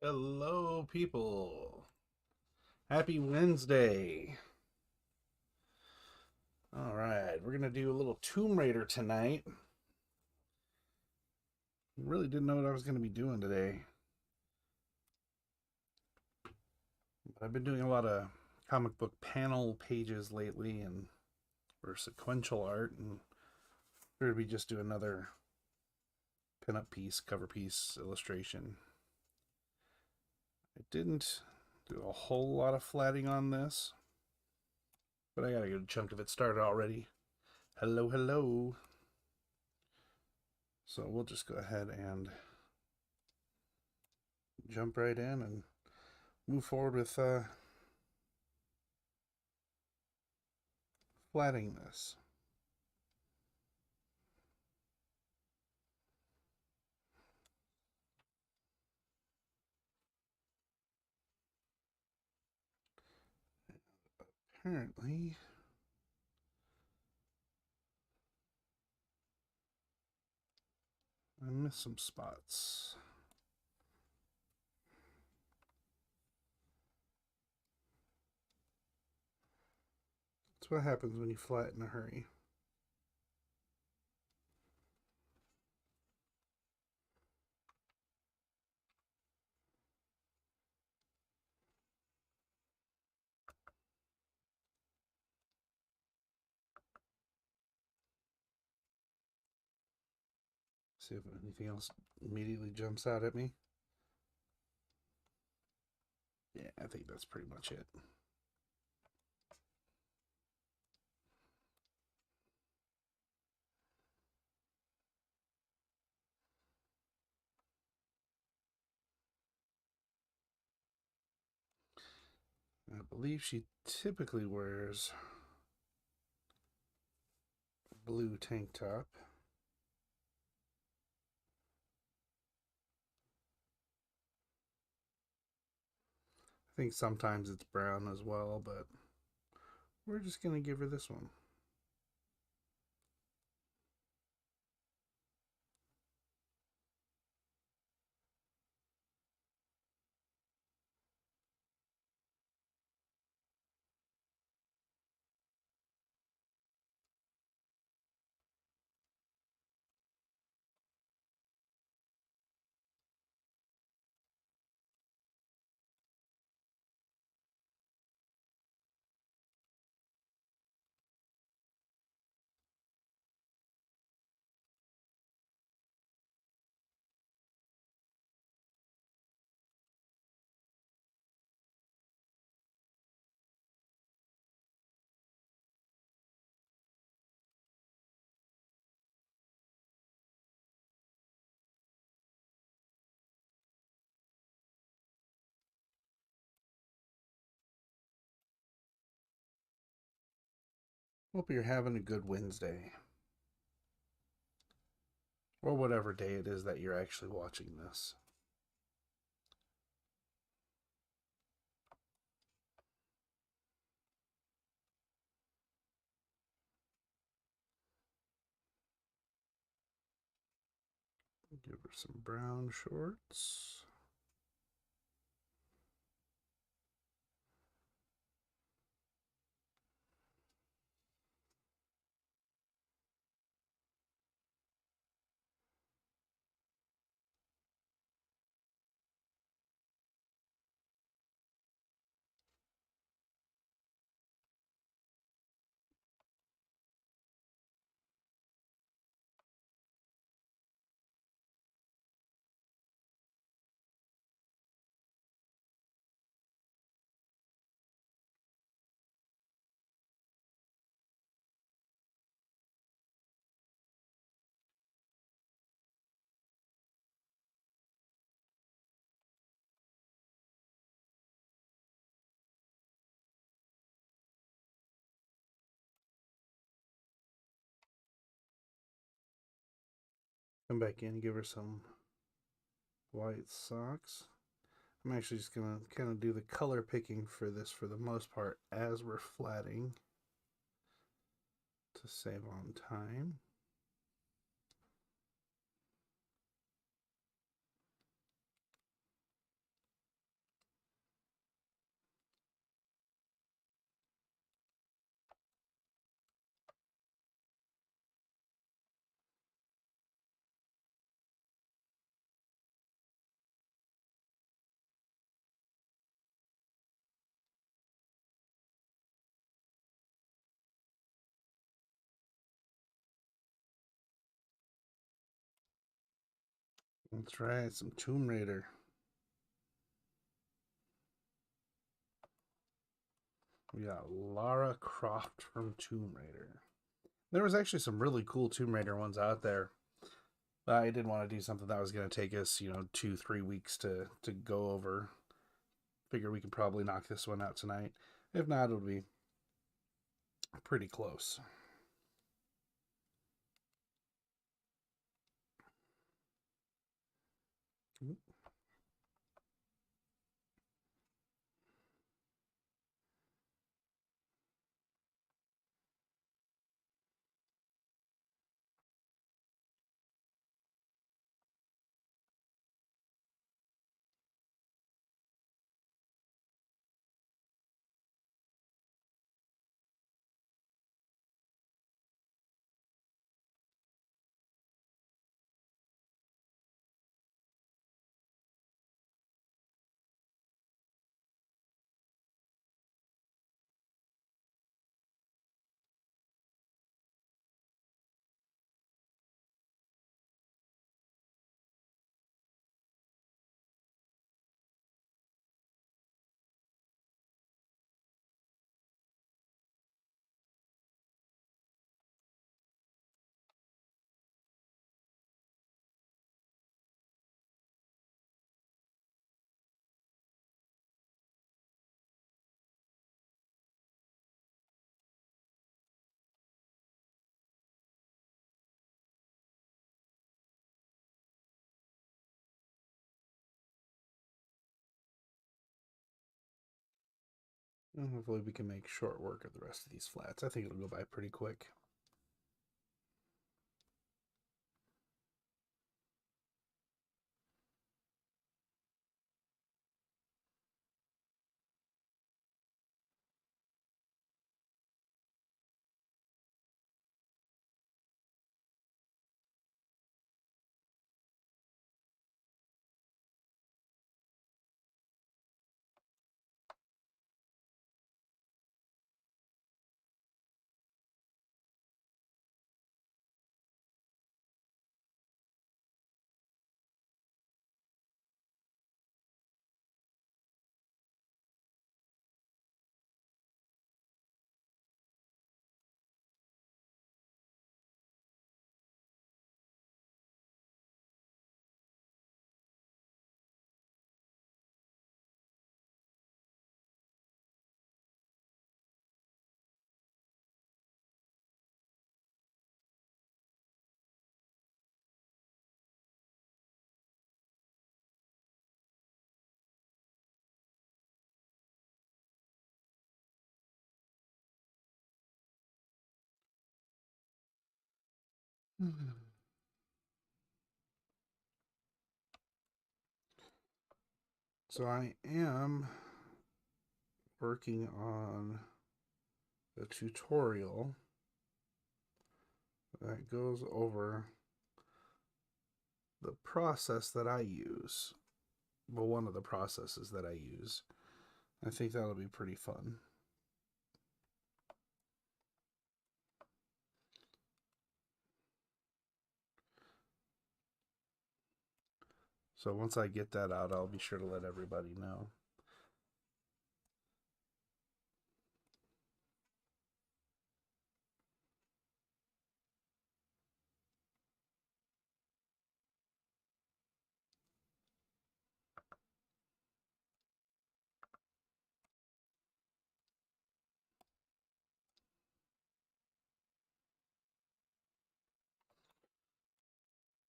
Hello, people. Happy Wednesday. All right, we're going to do a little Tomb Raider tonight. Really didn't know what I was going to be doing today. But I've been doing a lot of comic book panel pages lately and for sequential art, and figured we just do another pinup piece, cover piece illustration. I didn't do a whole lot of flatting on this, but I got a good chunk of it started already. Hello, hello. So we'll just go ahead and jump right in and move forward with flatting this. Apparently, I missed some spots. That's what happens when you flat in a hurry. See if anything else immediately jumps out at me. Yeah, I think that's pretty much it. I believe she typically wears a blue tank top. I think sometimes it's brown as well, but we're just going to give her this one. Hope you're having a good Wednesday. Or whatever day it is that you're actually watching this. Give her some brown shorts. Come back in and give her some white socks. I'm actually just going to kind of do the color picking for this for the most part as we're flatting to save on time. That's right, some Tomb Raider. We got Lara Croft from Tomb Raider. There was actually some really cool Tomb Raider ones out there. I didn't want to do something that was going to take us, 2-3 weeks to go over. Figure we could probably knock this one out tonight. If not, it'll be pretty close. And hopefully we can make short work of the rest of these flats. I think it'll go by pretty quick. So I am working on the tutorial that goes over the process that I use. Well, one of the processes that I use. I think that'll be pretty fun. So once I get that out, I'll be sure to let everybody know.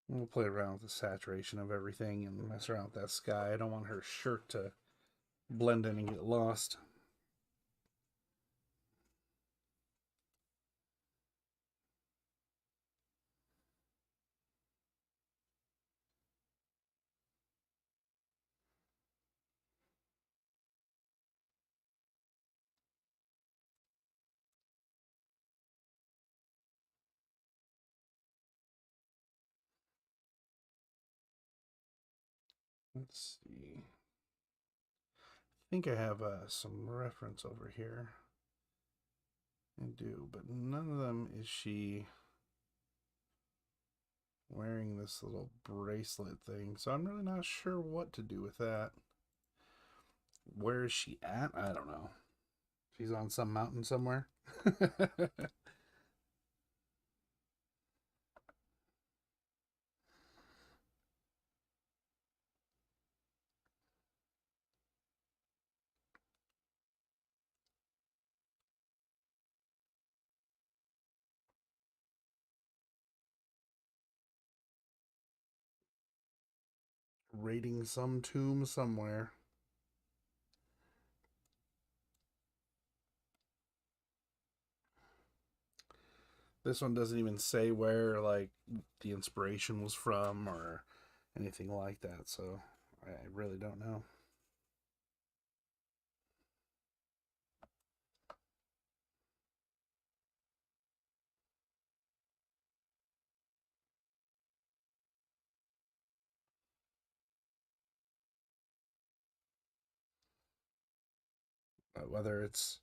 We'll play around with the saturation of everything and mess around with that sky. I don't want her shirt to blend in and get lost. Let's see. I think I have some reference over here. I do, but none of them is she wearing this little bracelet thing, so I'm really not sure what to do with that. Where is she at? I don't know. She's on some mountain somewhere. Raiding some tomb somewhere. This one doesn't even say where like the inspiration was from or anything like that, so I really don't know. Whether it's,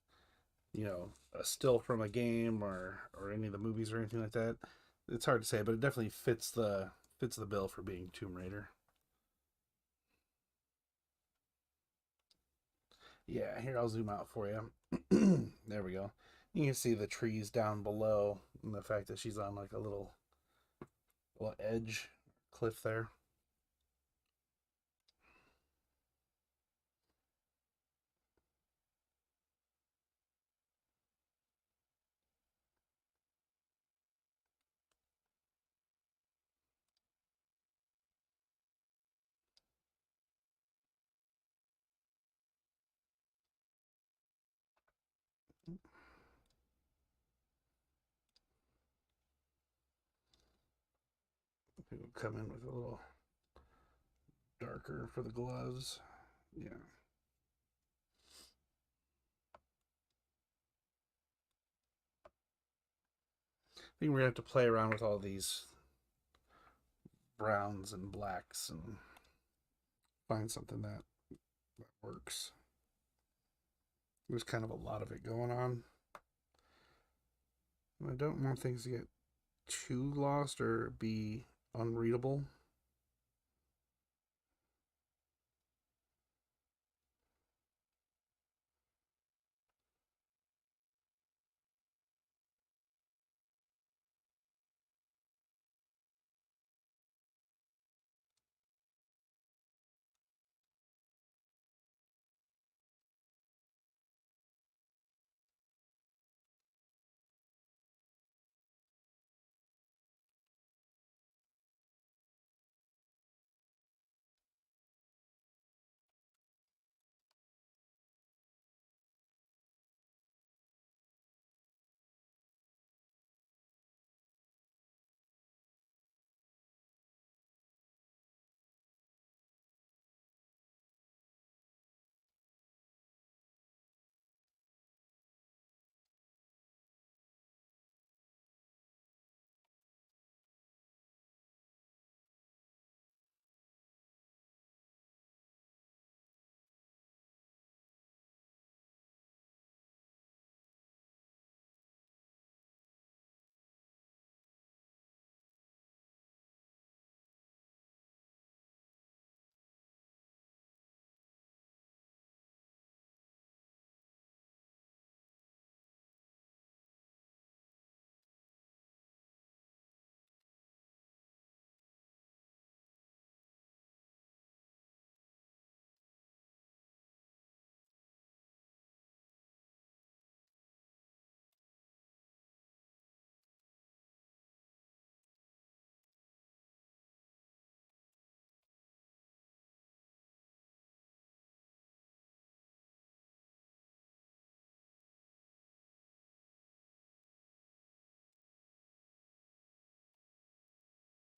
a still from a game or any of the movies or anything like that, it's hard to say, but it definitely fits the bill for being Tomb Raider. Yeah, here I'll zoom out for you. There we go. You can see the trees down below and the fact that she's on like a little edge cliff there. We'll come in with a little darker for the gloves. Yeah. I think we're gonna have to play around with all these browns and blacks and find something that works. There's kind of a lot of it going on. And I don't want things to get too lost or be unreadable.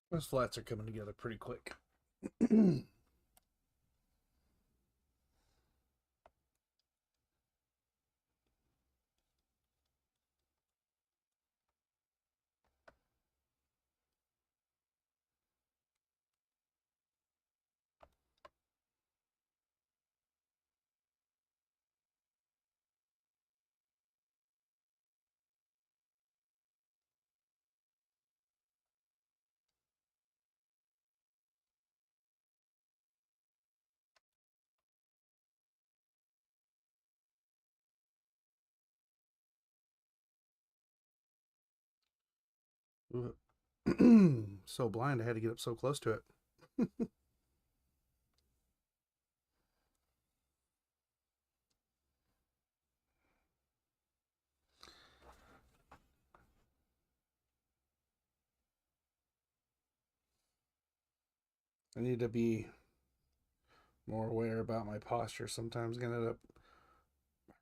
Those flats are coming together pretty quick. So blind I had to get up so close to it. I need to be more aware about my posture. Sometimes I'm gonna end up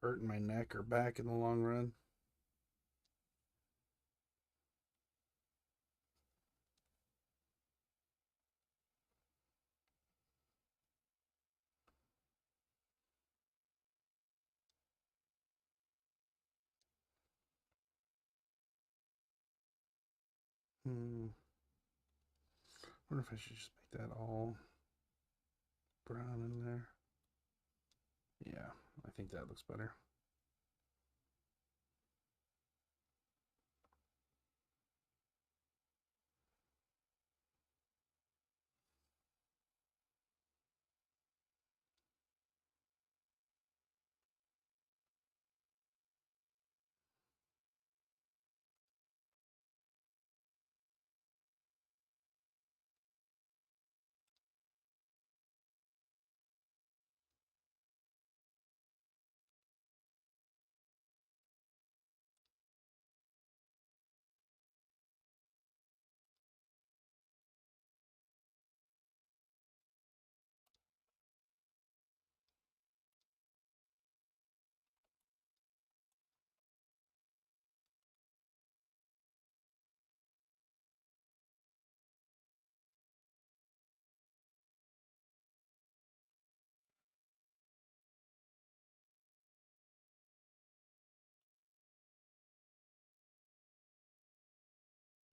hurting my neck or back in the long run. Hmm. I wonder if I should just make that all brown in there. Yeah, I think that looks better.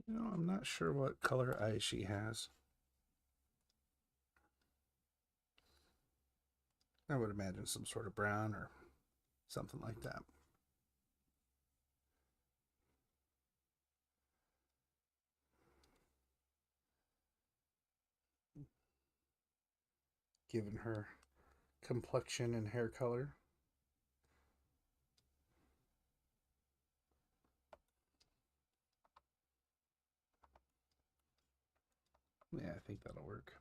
I'm not sure what color eyes she has. I would imagine some sort of brown or something like that. Given her complexion and hair color. Yeah, I think that'll work.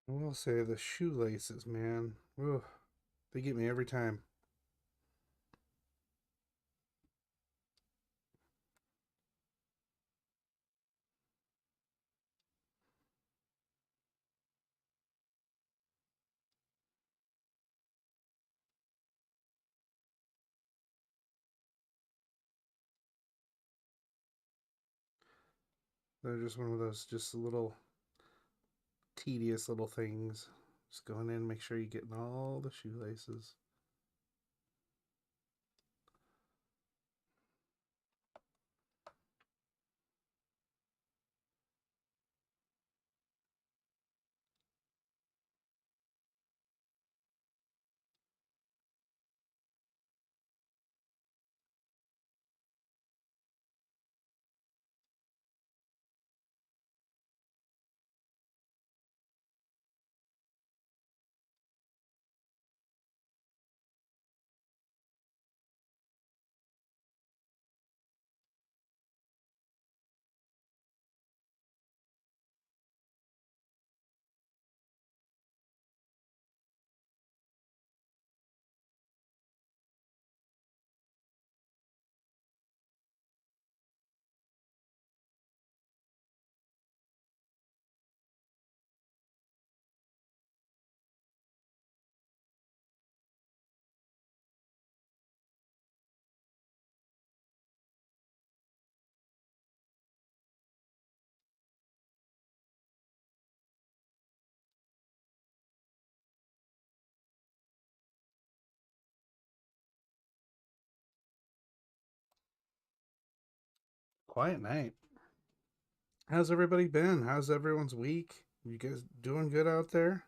I will say the shoelaces, man. Ugh, they get me every time. They're just one of those just little tedious little things. Just going in, make sure you're getting all the shoelaces. Quiet night. How's everybody been? How's everyone's week? You guys doing good out there?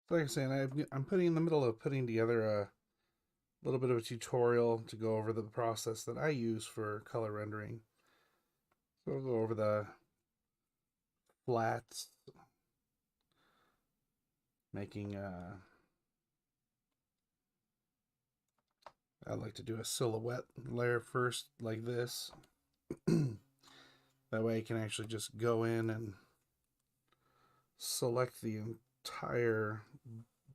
Like I said, I'm putting in the middle of putting together a little bit of a tutorial to go over the process that I use for color rendering. So we'll go over the flats, making I like to do a silhouette layer first, like this. That way I can actually just go in and select the entire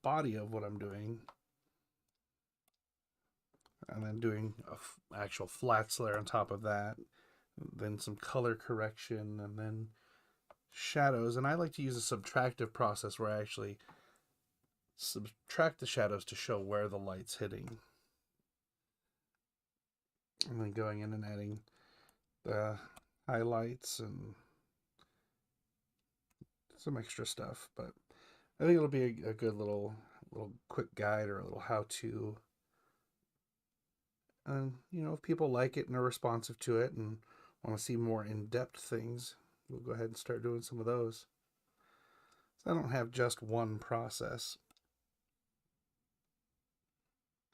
body of what I'm doing, and then doing a actual flats layer on top of that, then some color correction, and then shadows. And I like to use a subtractive process where I actually subtract the shadows to show where the light's hitting, and then going in and adding the highlights and some extra stuff. But I think it'll be a good little quick guide or a little how-to. And if people like it and are responsive to it and want to see more in-depth things, we'll go ahead and start doing some of those. So I don't have just one process,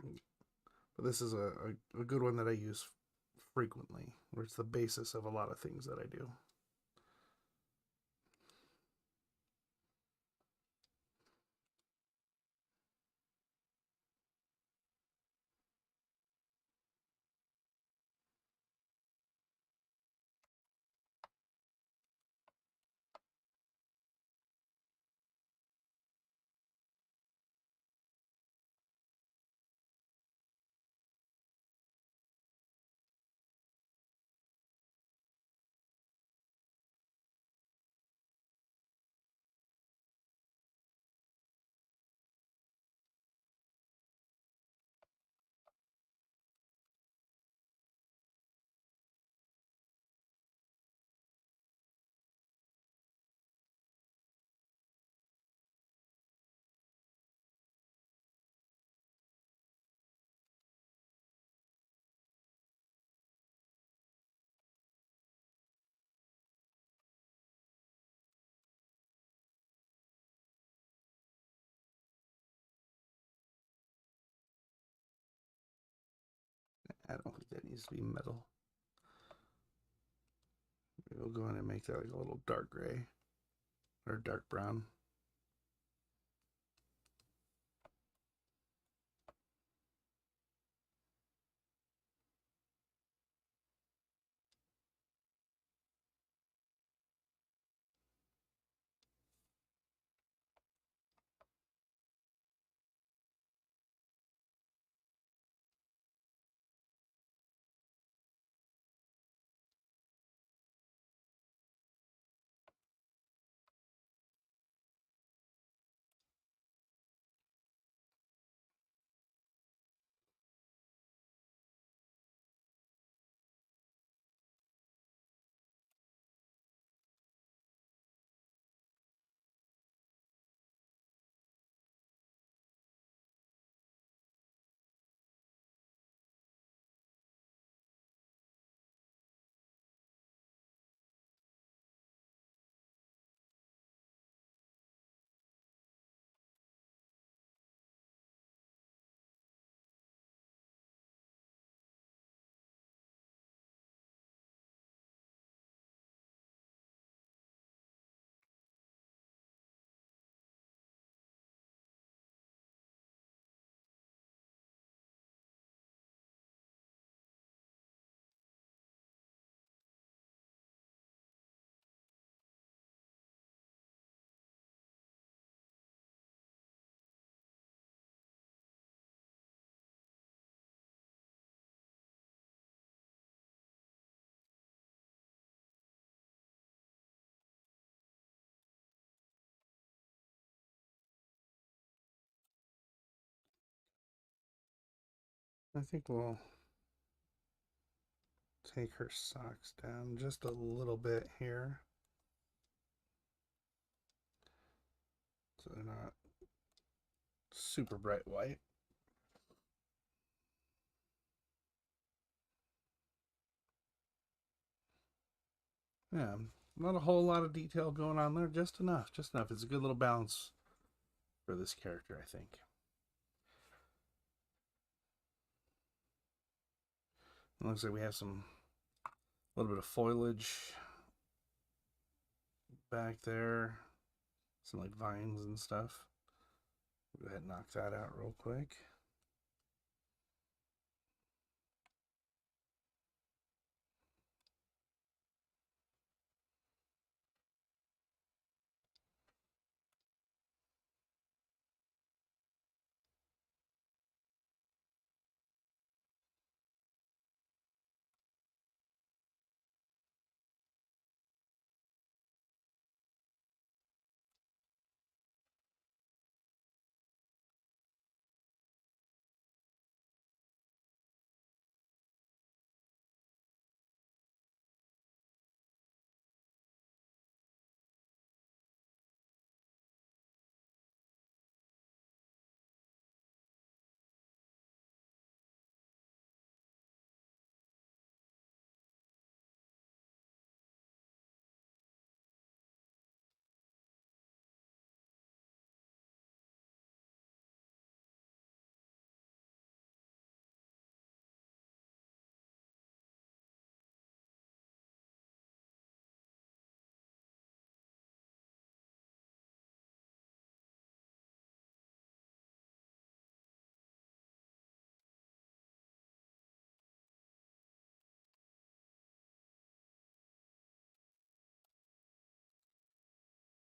but this is a good one that I use frequently, where it's the basis of a lot of things that I do. I don't think that needs to be metal. We'll go in and make that like a little dark gray or dark brown. I think we'll take her socks down just a little bit here so they're not super bright white. Yeah, not a whole lot of detail going on there, just enough, just enough. It's a good little balance for this character, I think. It looks like we have some, a little bit of foliage back there, some like vines and stuff. Go ahead and knock that out real quick.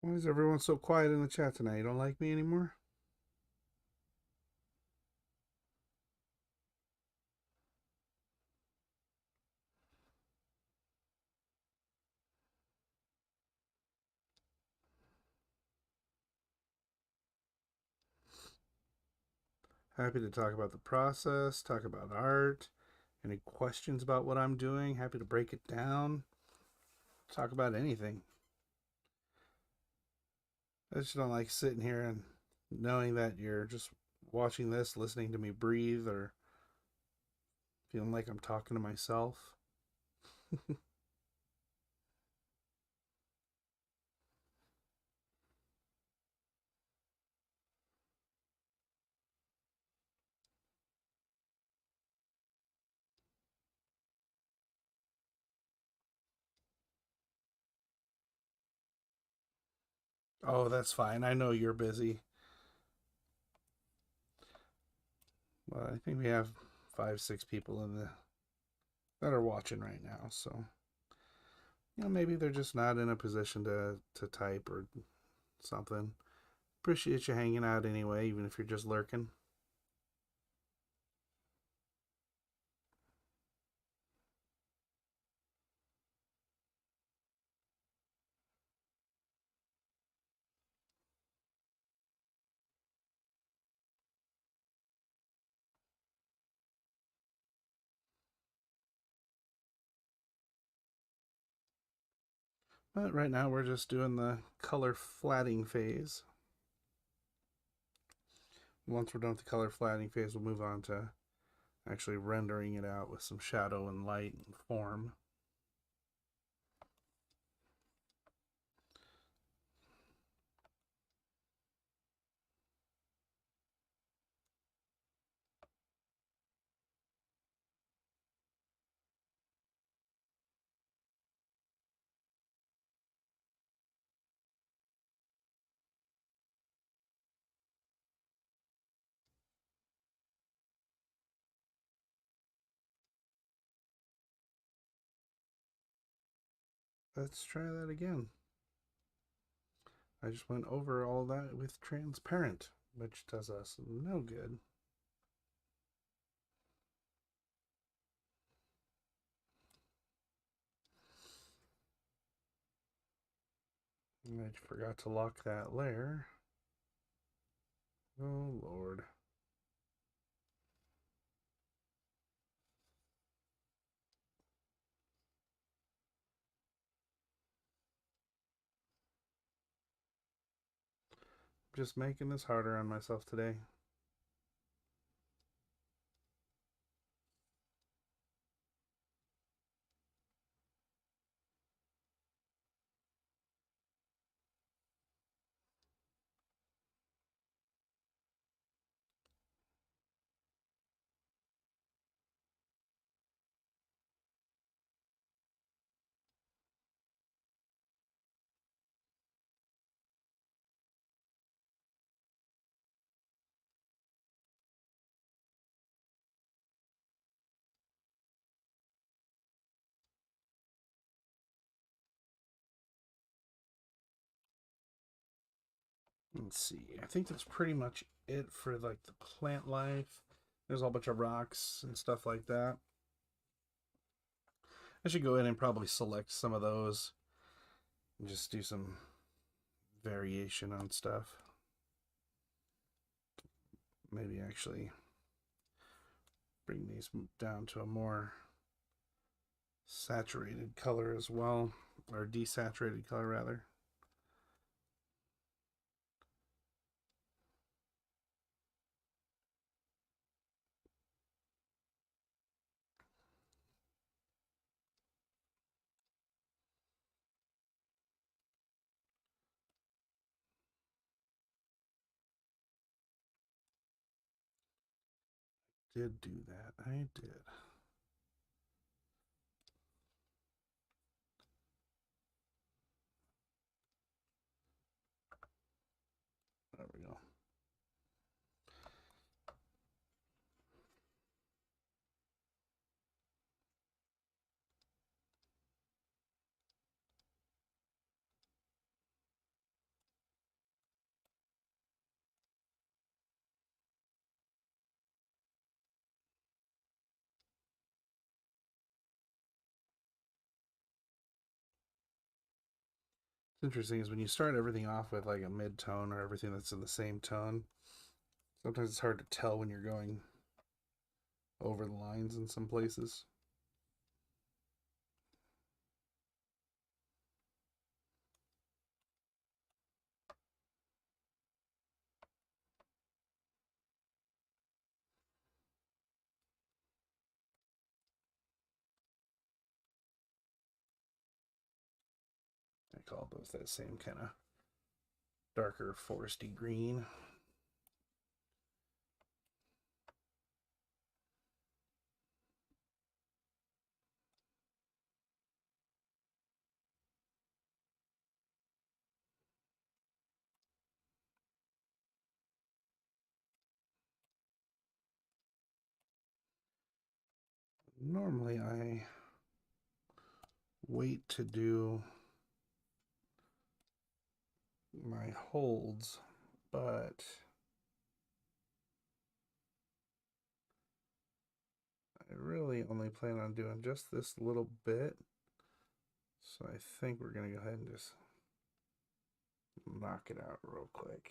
Why is everyone so quiet in the chat tonight? You don't like me anymore? Happy to talk about the process, talk about art. Any questions about what I'm doing? Happy to break it down. Talk about anything. I just don't like sitting here and knowing that you're just watching this, listening to me breathe, or feeling like I'm talking to myself. Oh, that's fine. I know you're busy. Well, I think we have 5, 6 people in the that are watching right now, so maybe they're just not in a position to type or something. Appreciate you hanging out anyway, even if you're just lurking. But right now we're just doing the color flatting phase. Once we're done with the color flatting phase, we'll move on to actually rendering it out with some shadow and light and form. Let's try that again. I just went over all that with transparent, which does us no good. I forgot to lock that layer. Oh, Lord. just making this harder on myself today. Let's see. I think that's pretty much it for like the plant life. There's a whole bunch of rocks and stuff like that. I should go in and probably select some of those and just do some variation on stuff. Maybe actually bring these down to a more saturated color as well, or desaturated color rather. Did do that. I did. There we go. What's interesting is when you start everything off with like a mid-tone or everything that's in the same tone, sometimes it's hard to tell when you're going over the lines in some places. I call both that same kind of darker foresty green. Normally I wait to do my holds, but I really only plan on doing just this little bit. So I think we're going to go ahead and just knock it out real quick.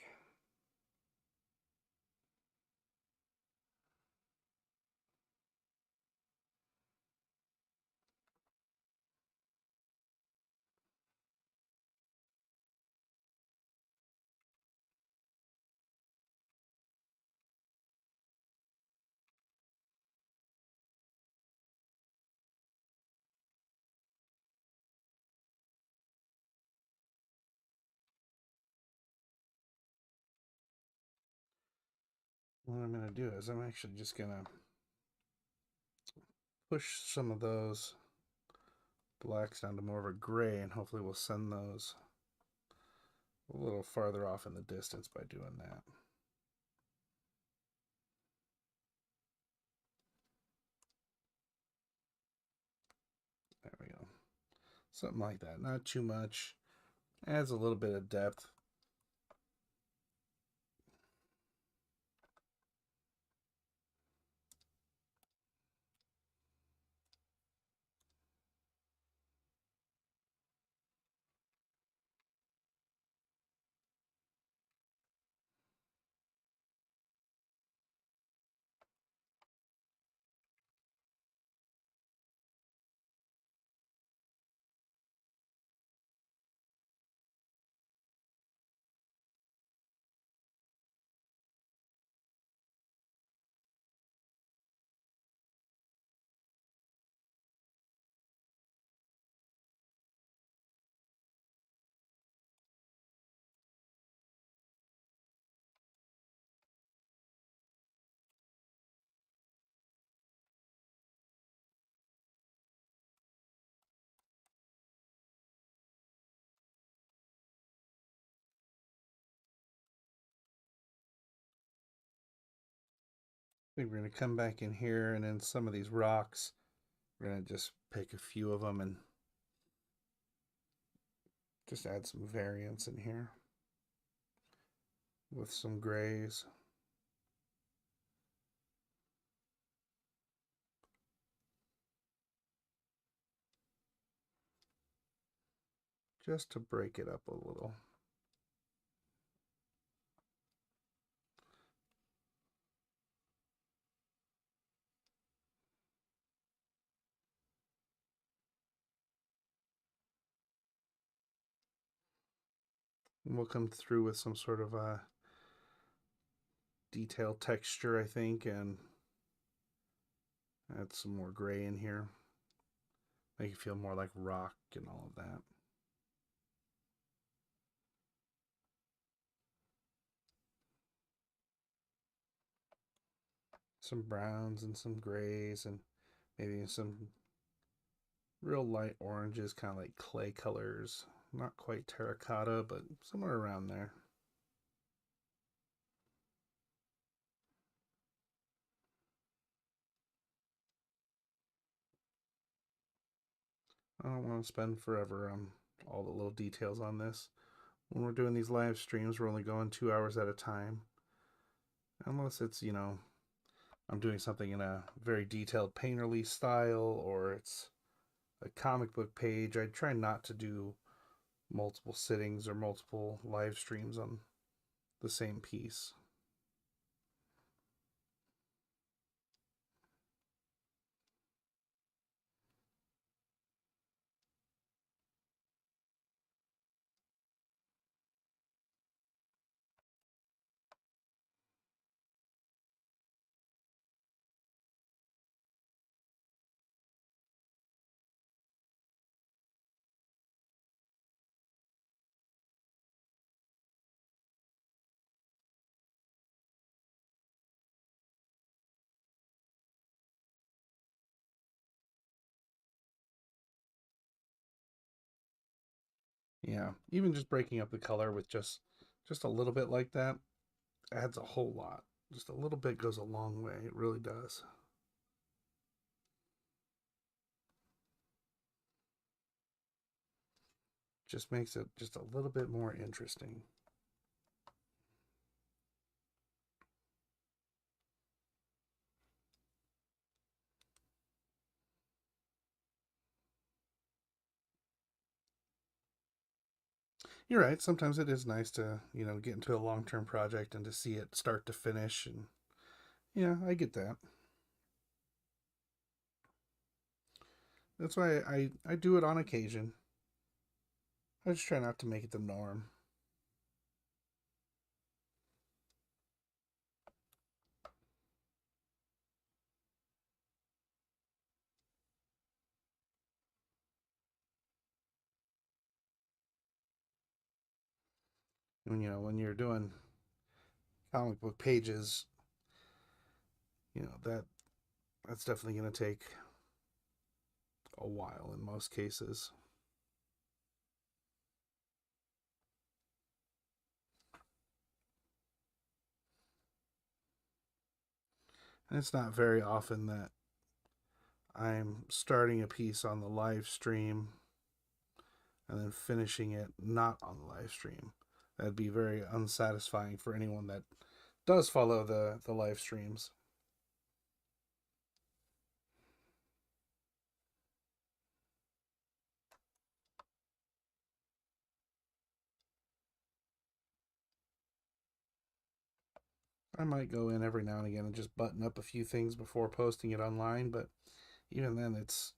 What I'm going to do is I'm actually just going to push some of those blacks down to more of a gray, and hopefully we'll send those a little farther off in the distance by doing that. There we go. Something like that. Not too much. Adds a little bit of depth. think we're going to come back in here, and then some of these rocks, we're going to just pick a few of them and just add some variance in here with some grays. Just to break it up a little. And we'll come through with some sort of a detailed texture, I think, and add some more gray in here. Make it feel more like rock and all of that. Some browns and some grays and maybe some real light oranges, kind of like clay colors. Not quite terracotta, but somewhere around there. I don't want to spend forever on all the little details on this. When we're doing these live streams, we're only going 2 hours at a time. Unless it's, I'm doing something in a very detailed painterly style or it's a comic book page. I try not to do multiple sittings or multiple live streams on the same piece. Yeah, even just breaking up the color with just a little bit like that adds a whole lot. Just a little bit goes a long way. It really does. Just makes it just a little bit more interesting. You're right. Sometimes it is nice to, get into a long-term project and to see it start to finish. And yeah, I get that. That's why I do it on occasion. I just try not to make it the norm. When you're doing comic book pages, that's definitely going to take a while in most cases. And it's not very often that I'm starting a piece on the live stream and then finishing it not on the live stream. That'd be very unsatisfying for anyone that does follow the live streams. I might go in every now and again and just button up a few things before posting it online, but even then it's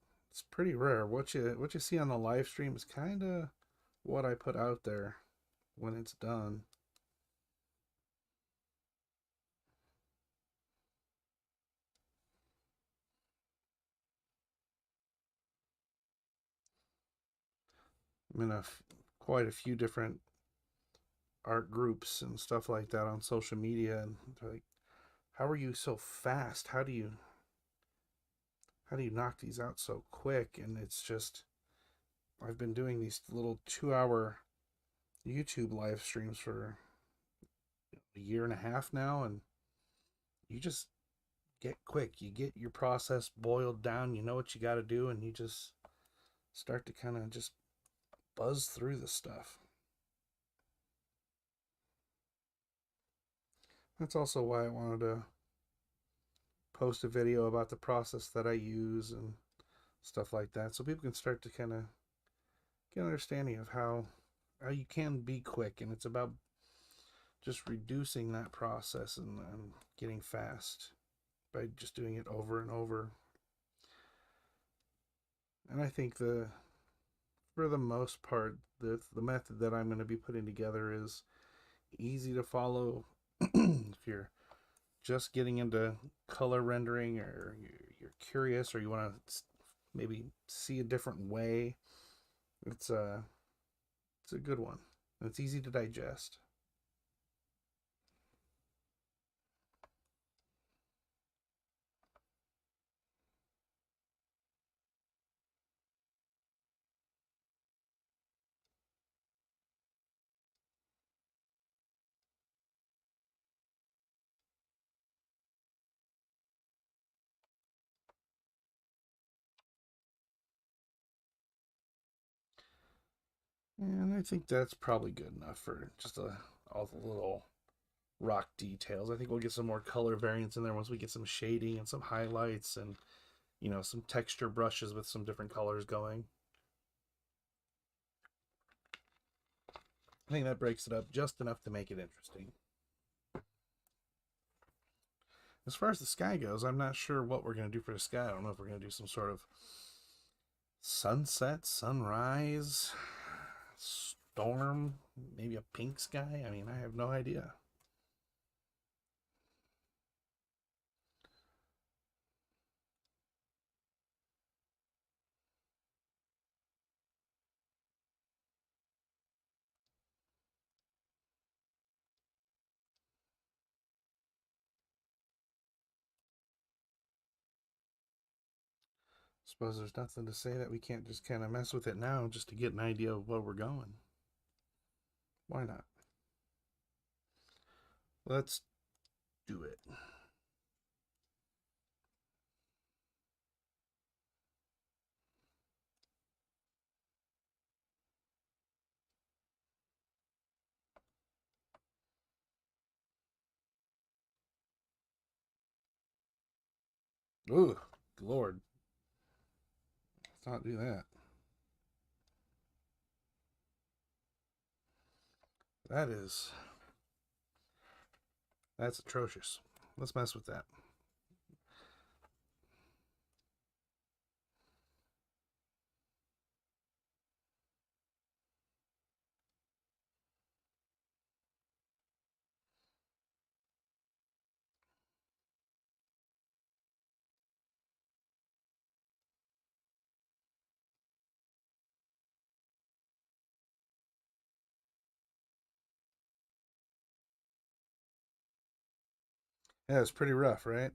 pretty rare. What you see on the live stream is kind of what I put out there when it's done. I'm in quite a few different art groups and stuff like that on social media, and they're like, "How are you so fast? How do you knock these out so quick?" And it's just I've been doing these little 2 hour YouTube live streams for a year and a half now, and you just get quick. You get your process boiled down, you know what you got to do, and you just start to kind of just buzz through the stuff. That's also why I wanted to post a video about the process that I use and stuff like that, so people can start to kind of get an understanding of how you can be quick, and it's about just reducing that process and getting fast by just doing it over and over. And I think for the most part, the method that I'm going to be putting together is easy to follow. If you're just getting into color rendering, or you're curious, or you want to maybe see a different way, it's a good one. It's easy to digest. And I think that's probably good enough for just all the little rock details. I think we'll get some more color variants in there once we get some shading and some highlights, and some texture brushes with some different colors going. I think that breaks it up just enough to make it interesting. As far as the sky goes, I'm not sure what we're going to do for the sky. I don't know if we're going to do some sort of sunset, sunrise, storm, maybe a pink sky. I mean, I have no idea. Suppose there's nothing to say that we can't just kind of mess with it now just to get an idea of where we're going. Why not? Let's do it. Ooh, Lord. Let's not do that. That is. That's atrocious. Let's mess with that. Yeah, it's pretty rough, right?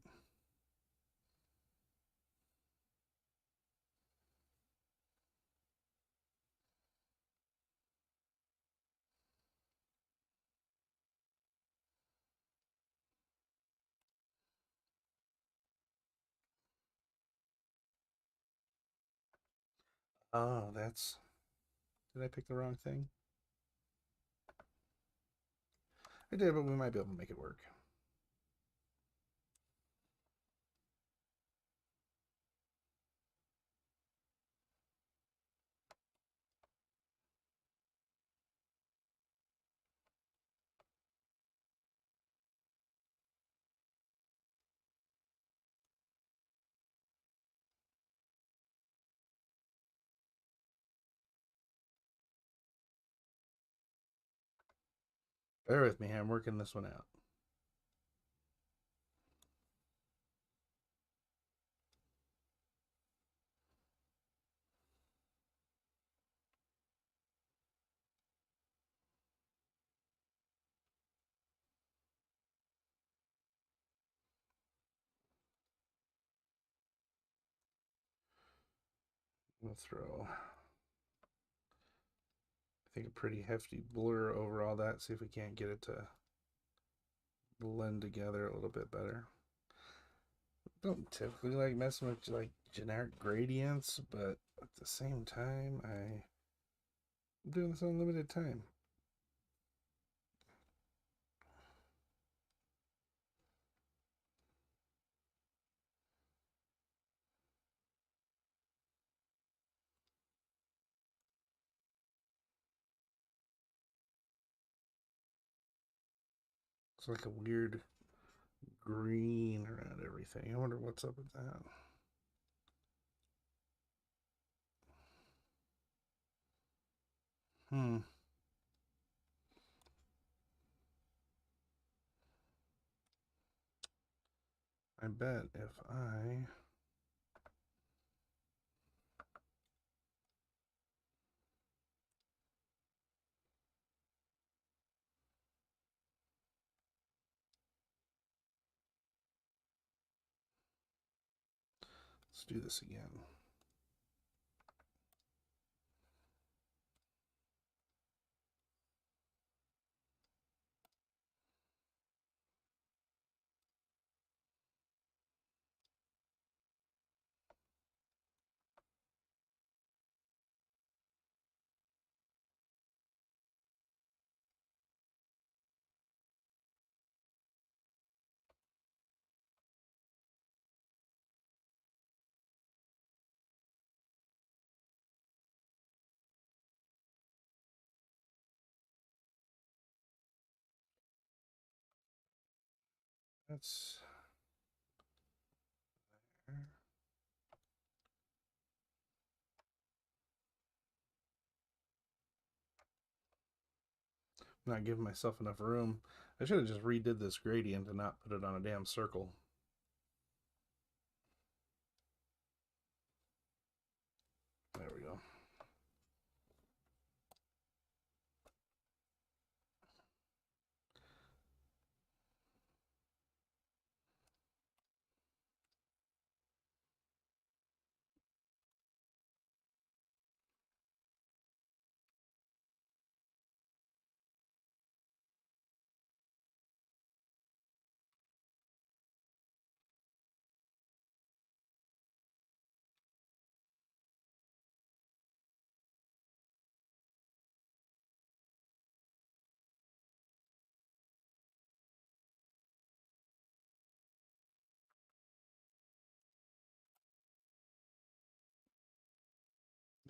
Oh, that's. Did I pick the wrong thing? I did, but we might be able to make it work. Bear with me, I'm working this one out. We'll throw, I think, a pretty hefty blur over all that. See if we can't get it to blend together a little bit better. Don't typically like messing with like generic gradients, but at the same time, I'm doing this on limited time. It's like a weird green around everything. I wonder what's up with that. Hmm. I bet if I let's do this again. That's not giving myself enough room. I should have just redid this gradient and not put it on a damn circle. There we go.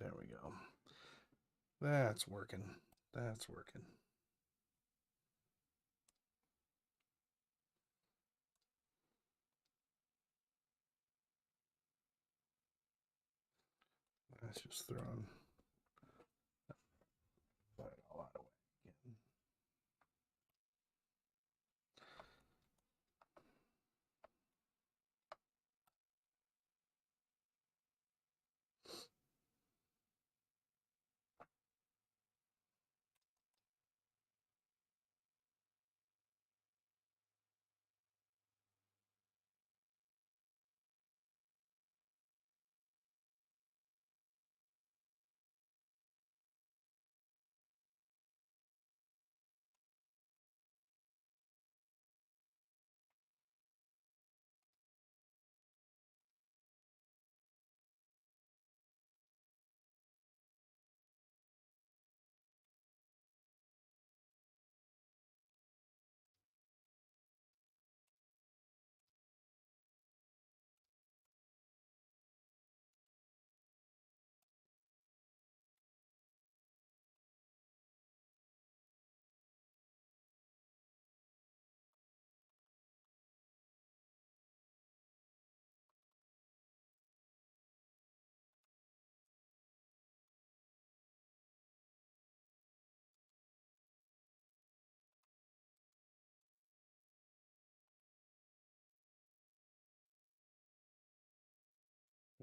There we go. That's working. That's working. Let's just throw in that all out of way again.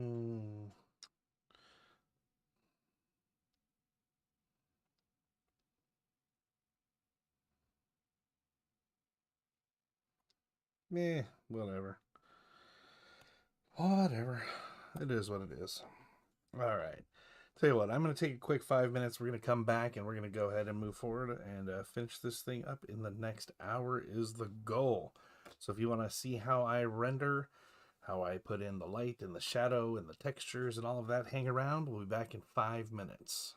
Mm. Meh, whatever. Whatever. It is what it is. All right. Tell you what, I'm going to take a quick 5 minutes. We're going to come back and we're going to go ahead and move forward and finish this thing up in the next hour is the goal. So if you want to see how I render how I put in the light and the shadow and the textures and all of that hang around. We'll be back in 5 minutes.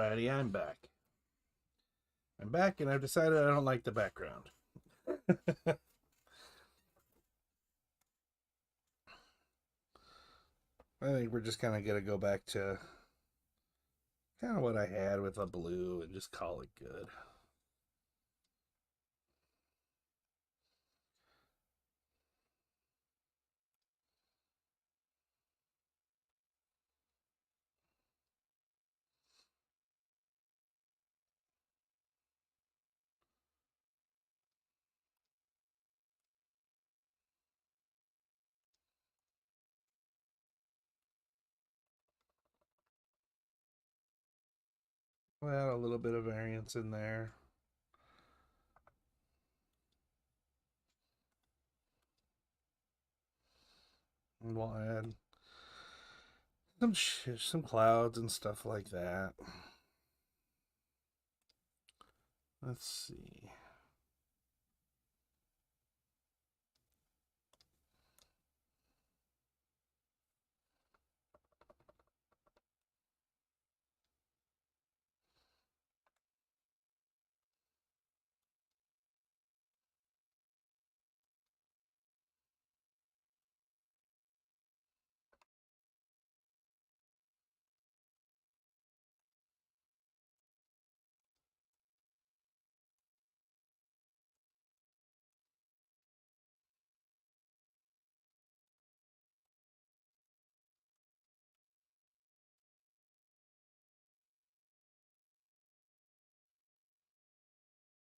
Alrighty, I'm back. I'm back, and I've decided I don't like the background. I think we're just kind of going to go back to kind of what I had with the blue and just call it good. Well, a little bit of variance in there. And we'll add some clouds and stuff like that. Let's see.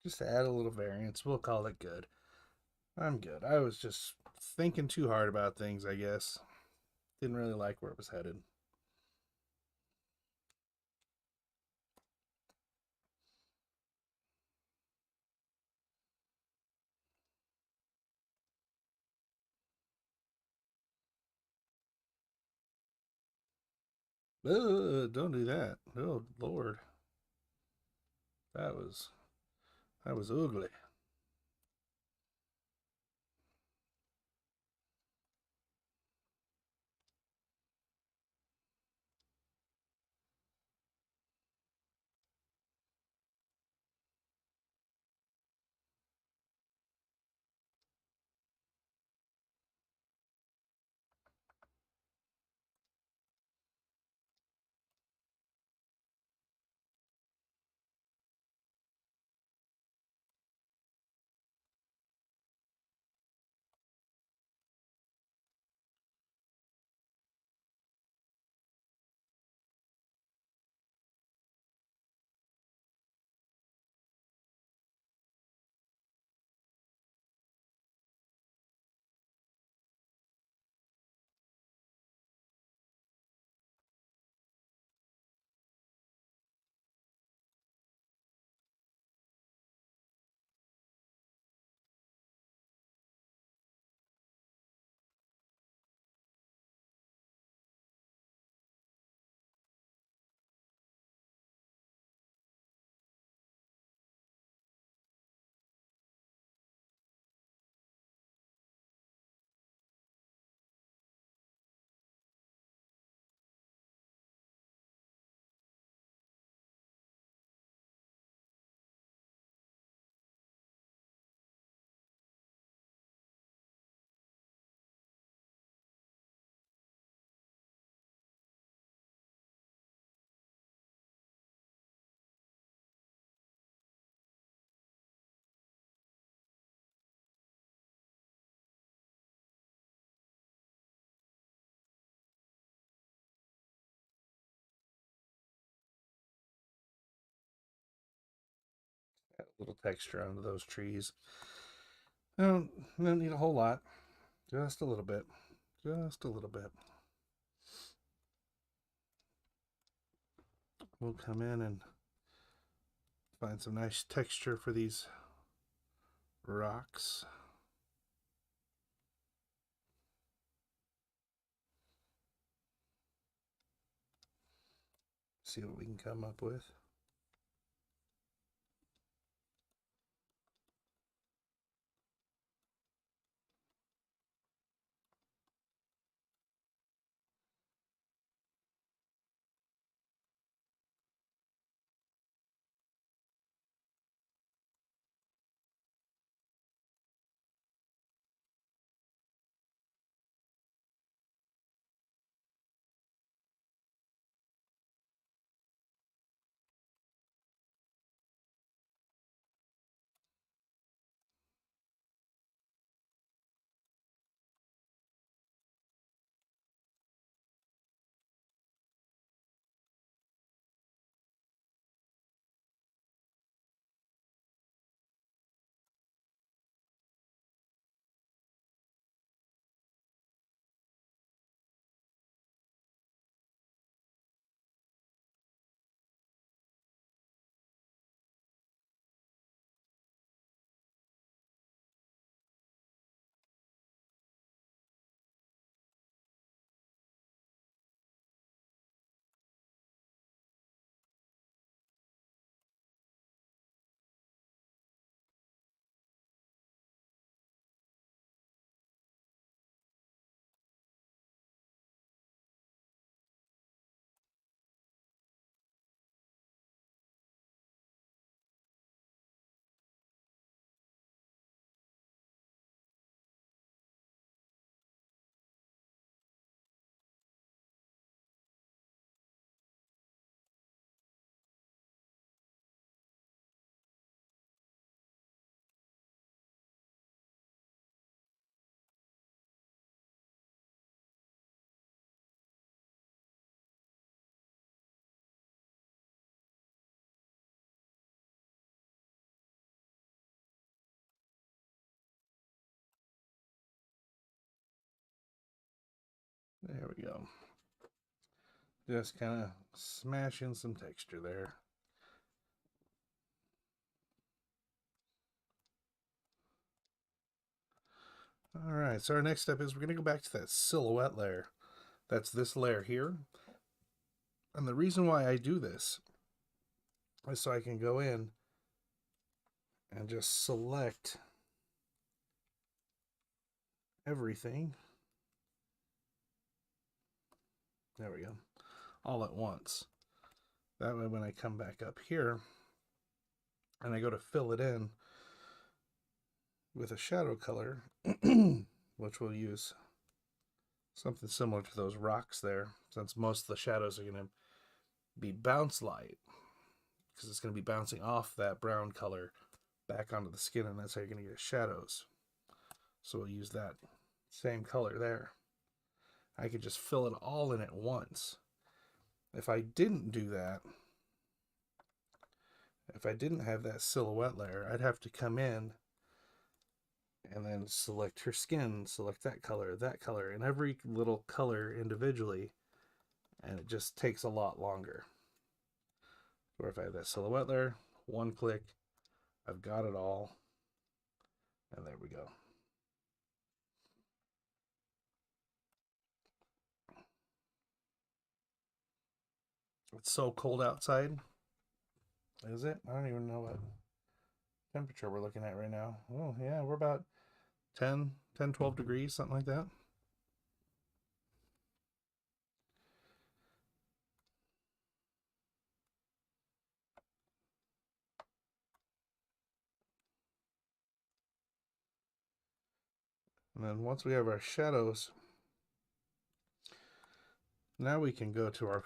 Just add a little variance. We'll call it good. I'm good. I was just thinking too hard about things, I guess. Didn't really like where it was headed. Don't do that. Oh Lord, that was ugly. Add a little texture onto those trees. Don't need a whole lot. Just a little bit. Just a little bit. We'll come in and find some nice texture for these rocks. See what we can come up with. There we go. Just kind of smash in some texture there. All right, so our next step is we're going to go back to that silhouette layer. That's this layer here. And the reason why I do this is so I can go in and just select everything. There we go. All at once. That way when I come back up here and I go to fill it in with a shadow color, which we'll use something similar to those rocks there, since most of the shadows are going to be bounce light, because it's going to be bouncing off that brown color back onto the skin, and that's how you're going to get shadows. So we'll use that same color there. I could just fill it all in at once. If I didn't do that, if I didn't have that silhouette layer, I'd have to come in and then select her skin, select that color, and every little color individually, and it just takes a lot longer. Or if I have that silhouette layer, one click, I've got it all, and there we go. It's so cold outside. Is it? I don't even know what temperature we're looking at right now. Oh, yeah, we're about 10, 12 degrees, something like that. And then once we have our shadows, now we can go to our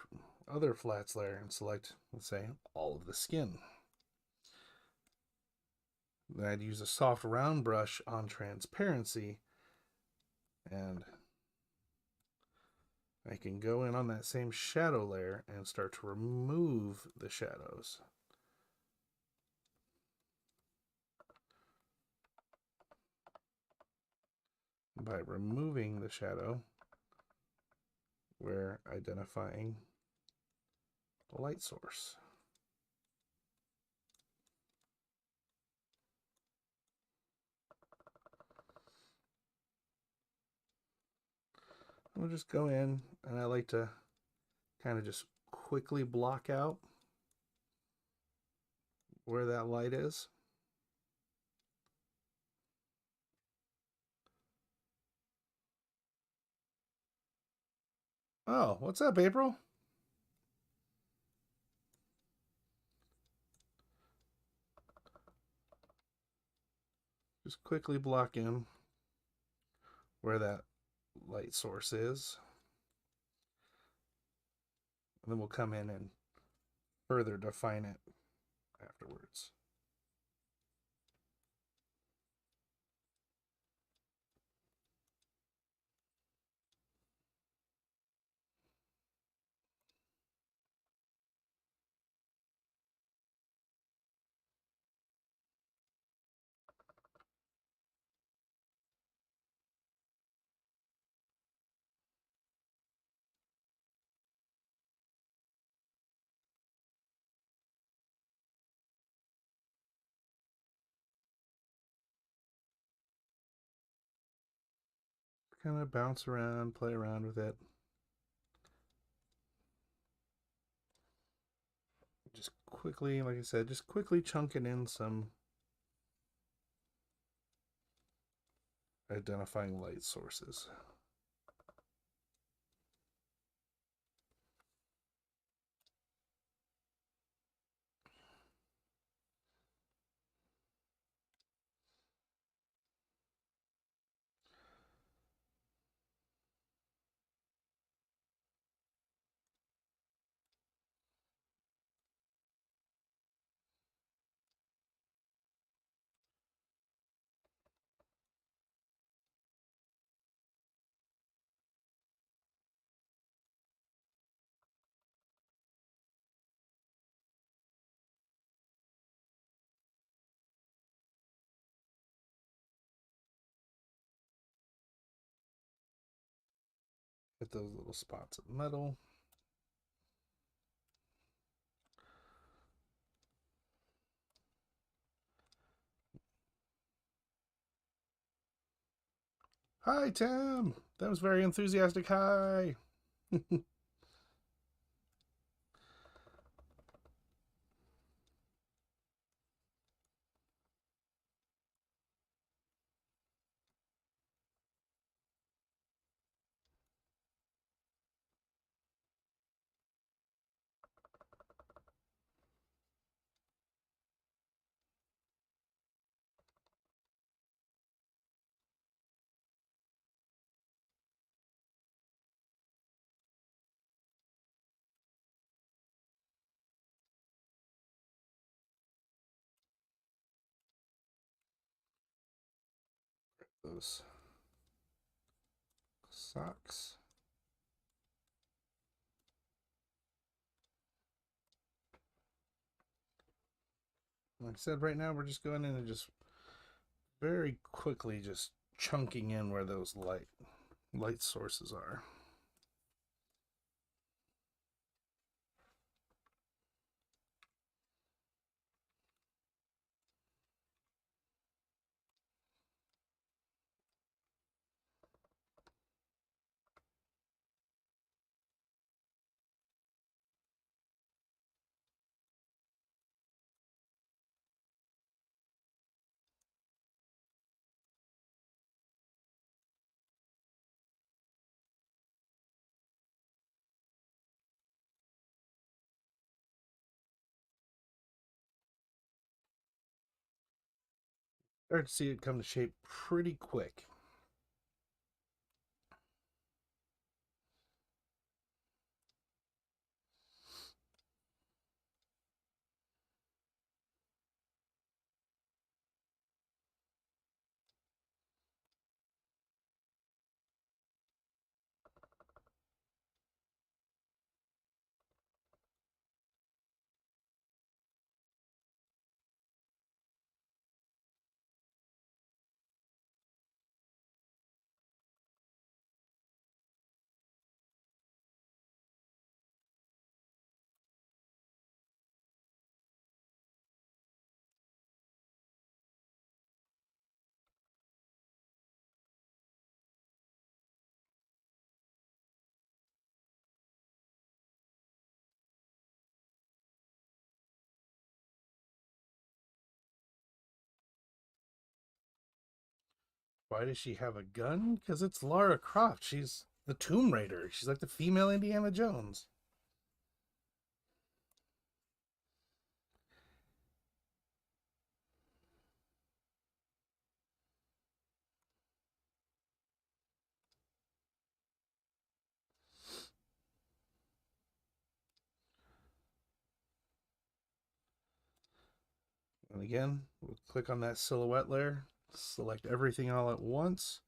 other flats layer and select, let's say, all of the skin. Then I'd use a soft round brush on transparency, and I can go in on that same shadow layer and start to remove the shadows. By removing the shadow, we're identifying the light source. We'll just go in, and I like to kind of just quickly block out where that light is. Oh, what's up, April? Just quickly block in where that light source is. And then we'll come in and further define it afterwards. Kind of bounce around, play around with it. Just quickly, like I said, just quickly chunking in some identifying light sources. Hit those little spots of metal. Hi, Tim. That was very enthusiastic. Hi. Those socks. Like I said, right now we're just going in and just very quickly just chunking in where those light sources are. Start to see it come to shape pretty quick. Why does she have a gun? Because it's Lara Croft. She's the Tomb Raider. She's like the female Indiana Jones. And again, we'll click on that silhouette layer, select everything all at once.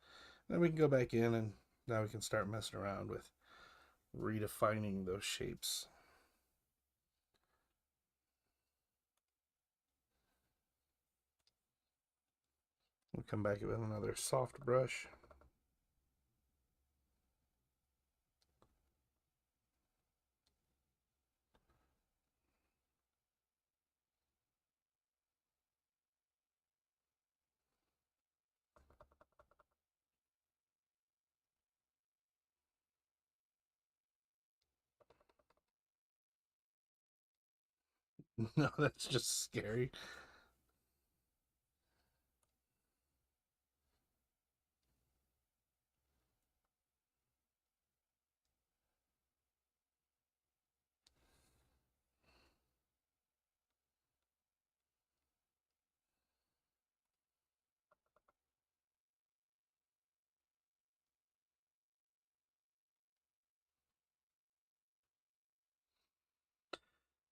Then we can go back in and now we can start messing around with redefining those shapes. We'll come back with another soft brush. No, that's just scary.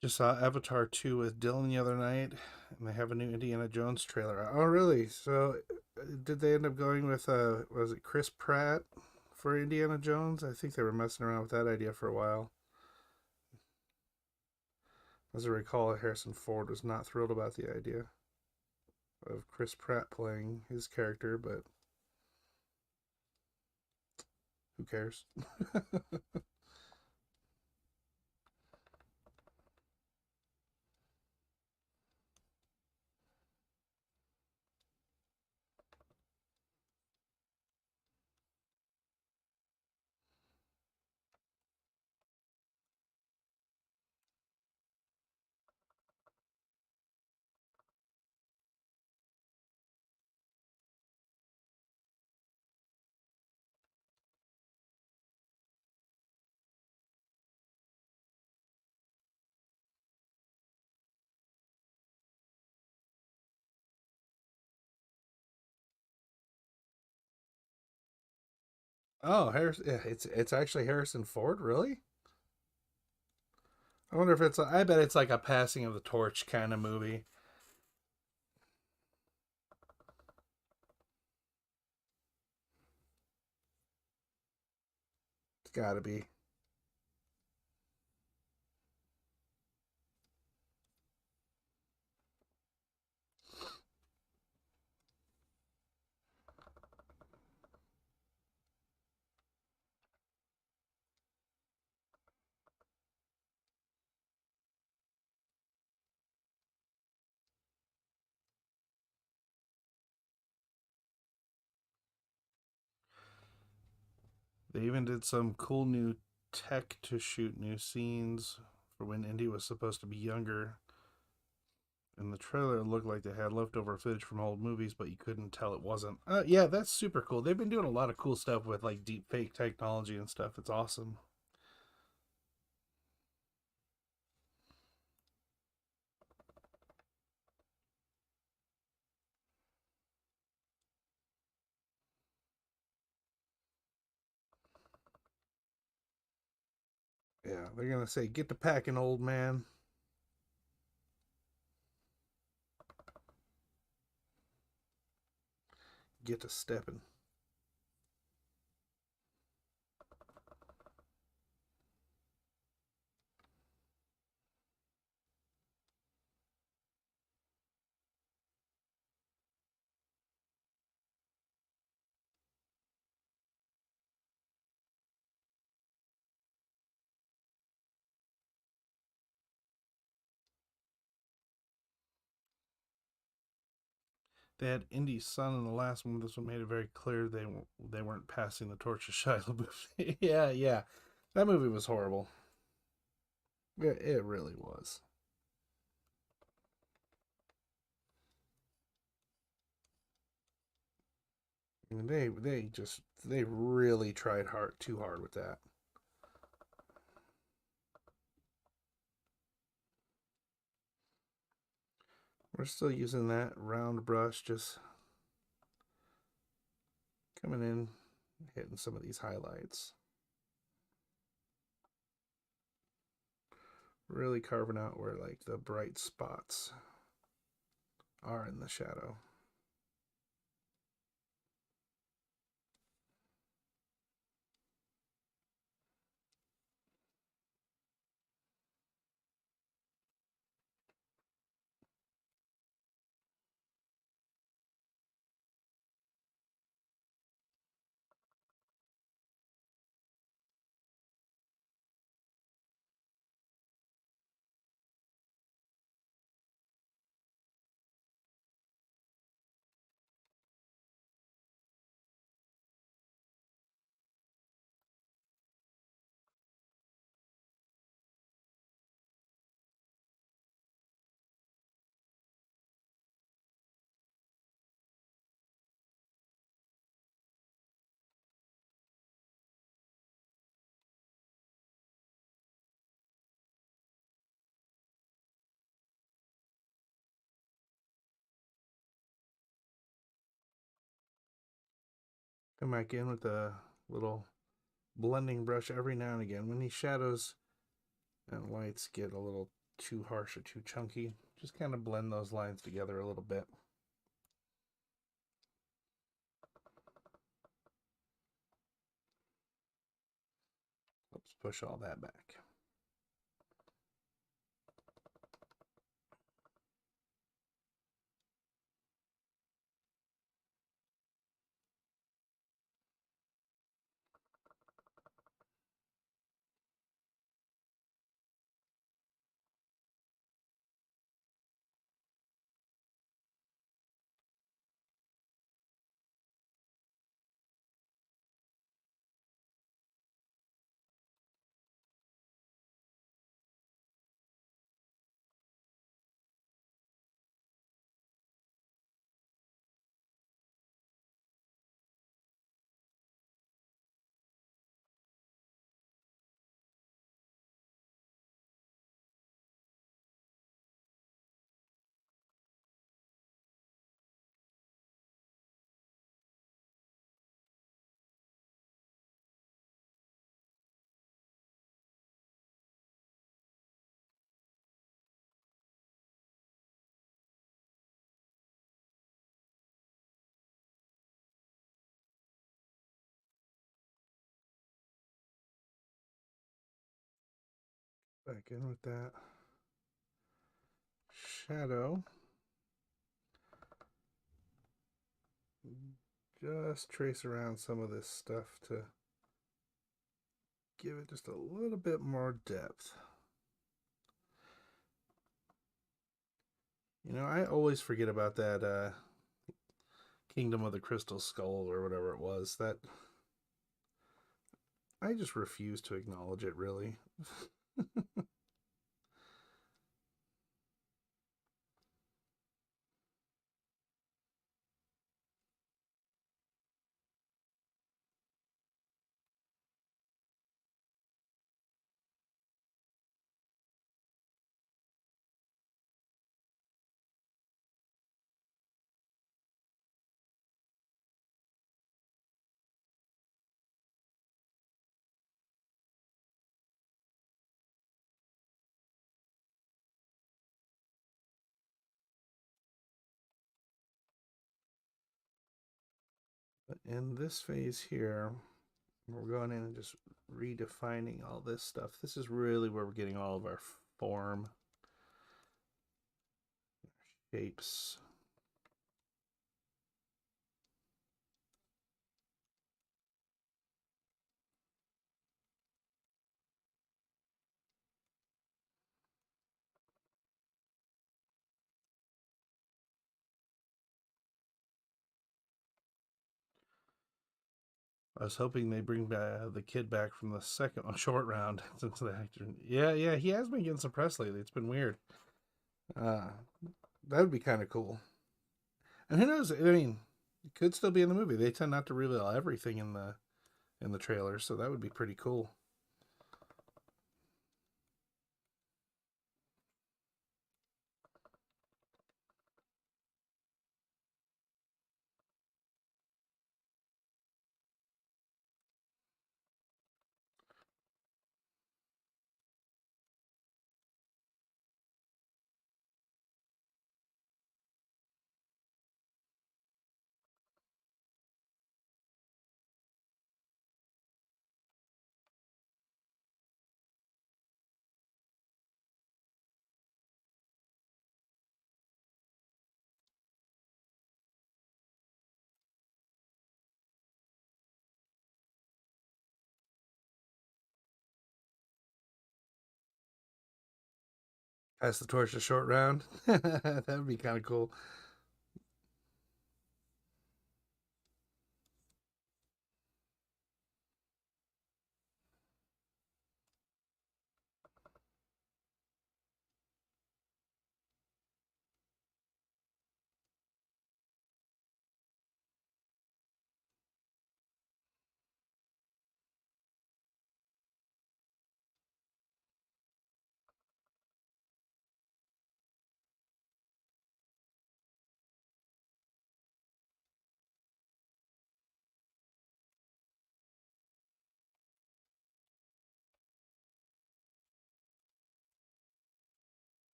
Just saw Avatar 2 with Dylan the other night, and they have a new Indiana Jones trailer. Oh, really? So, did they end up going with, was it Chris Pratt for Indiana Jones? I think they were messing around with that idea for a while. As I recall, Harrison Ford was not thrilled about the idea of Chris Pratt playing his character, but Who cares? Oh, Harrison. Yeah, it's actually Harrison Ford, really? I wonder if it's. I bet it's like a passing of the torch kind of movie. It's got to be. They even did some cool new tech to shoot new scenes for when Indy was supposed to be younger. In the trailer, it looked like they had leftover footage from old movies, but you couldn't tell it wasn't. Yeah, that's super cool. They've been doing a lot of cool stuff with like deep fake technology and stuff. It's awesome. Yeah, they're gonna say, "Get to packing, old man. Get to stepping." They had Indy's son in the last one. This one made it very clear they weren't passing the torch to Shia LaBeouf. Yeah, yeah, that movie was horrible. It really was. I mean, they really tried too hard with that. We're still using that round brush, just coming in, hitting some of these highlights. Really carving out where like the bright spots are in the shadow. Come back in with a little blending brush every now and again when these shadows and lights get a little too harsh or too chunky. Just kind of blend those lines together a little bit. Let's push all that back. back in with that shadow. Just trace around some of this stuff to give it just a little bit more depth. You know, I always forget about that Kingdom of the Crystal Skull or whatever it was. That I just refuse to acknowledge it, really. But in this phase here, we're going in and just redefining all this stuff. This is really where we're getting all of our form, shapes. I was hoping they bring back the kid back from the second short round since the actor. Yeah, he has been getting some press lately. It's been weird. Uh, that would be kind of cool. And who knows? I mean, it could still be in the movie. They tend not to reveal everything in the trailer, so that would be pretty cool. Pass the torch to short round. That would be kind of cool.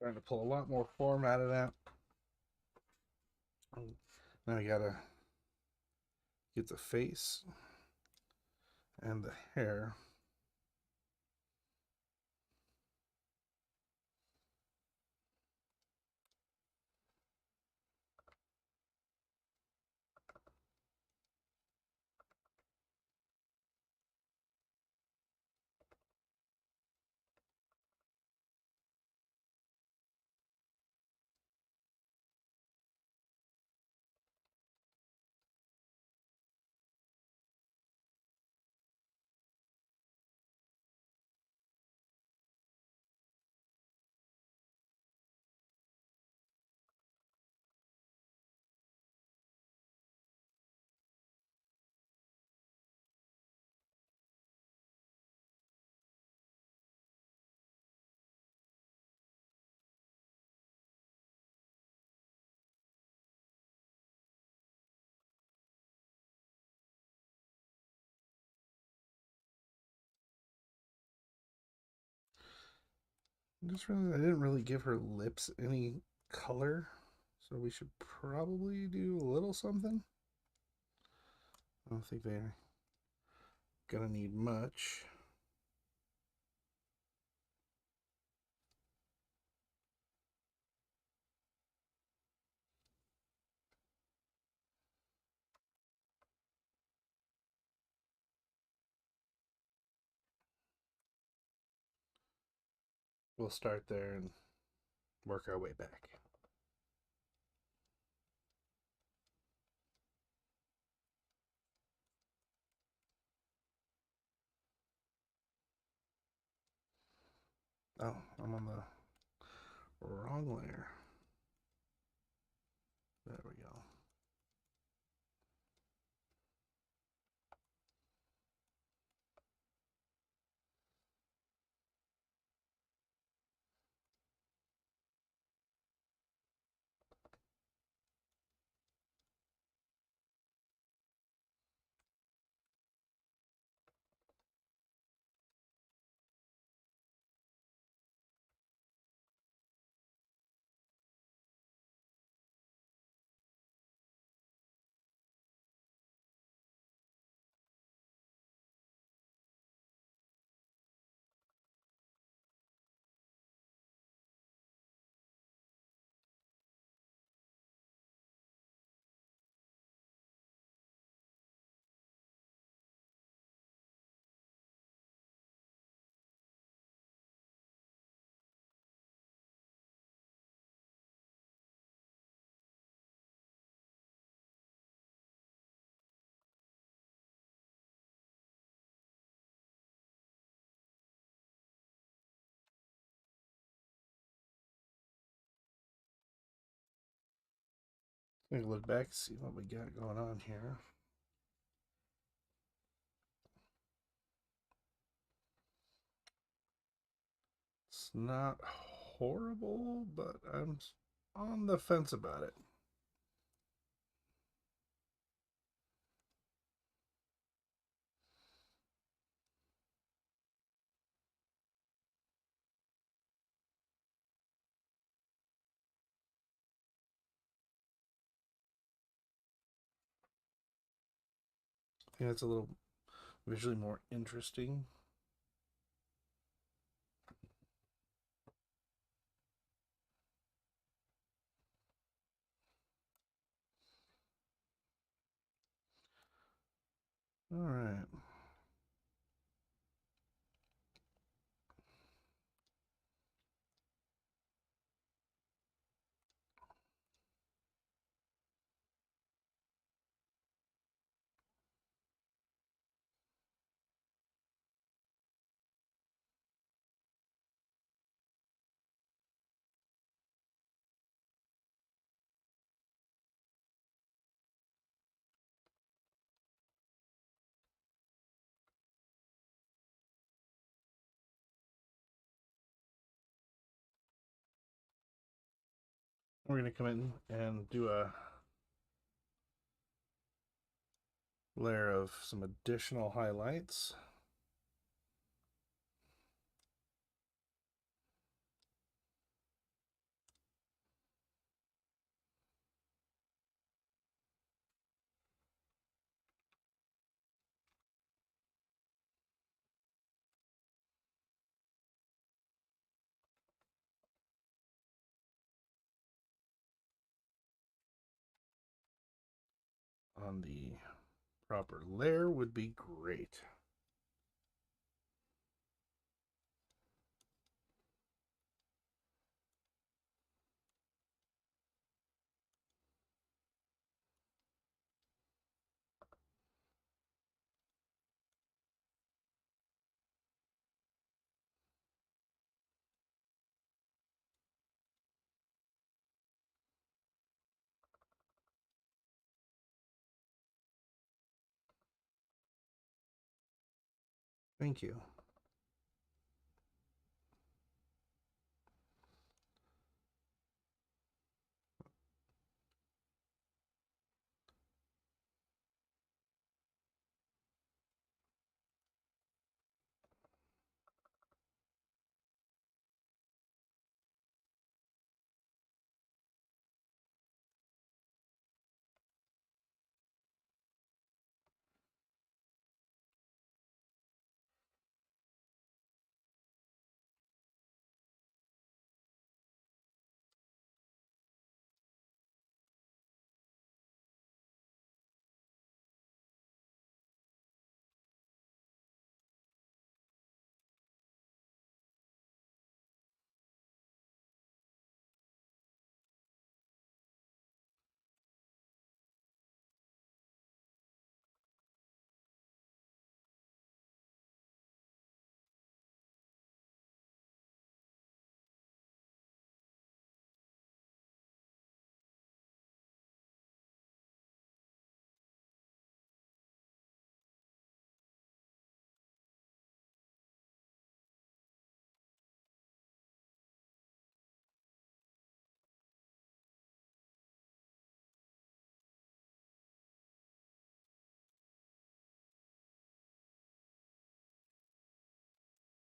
Trying to pull a lot more form out of that. Now I gotta get the face and the hair. I just realized I didn't really give her lips any color, so we should probably do a little something. I don't think they're gonna need much. We'll start there and work our way back. Oh, I'm on the wrong layer. There we go. Take a look back, see what we got going on here. It's not horrible, but I'm on the fence about it. I think that's a little visually more interesting. All right. We're going to come in and do a layer of some additional highlights. on the proper layer would be great. Thank you.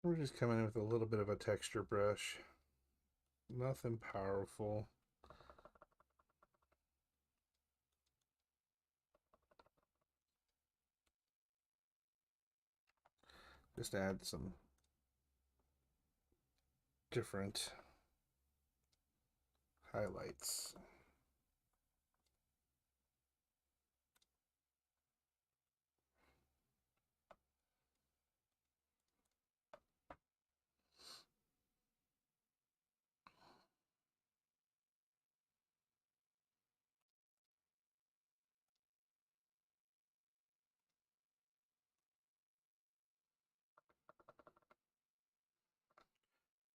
We're just coming in with a little bit of a texture brush. Nothing powerful. Just add some different highlights.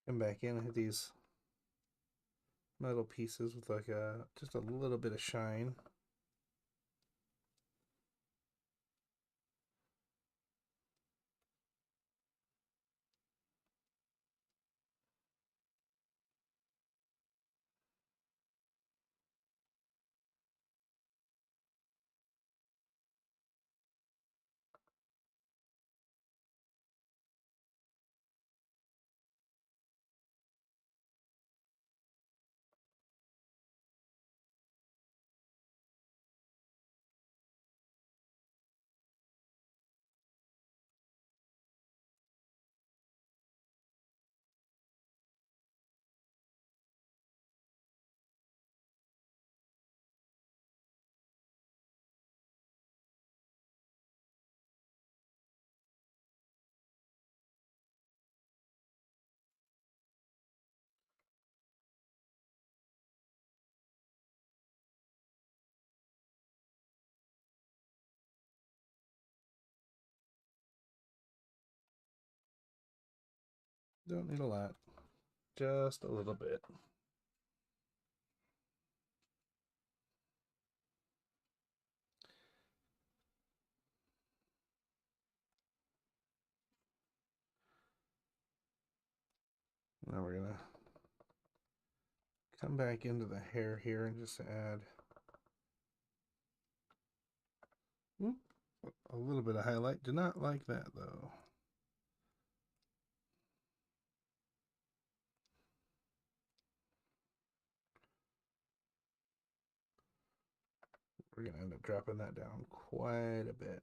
Come back in and hit these metal pieces with like just a little bit of shine. Don't need a lot, just a little bit. Now we're gonna come back into the hair here and just add a little bit of highlight. Do not like that though. We're gonna end up dropping that down quite a bit.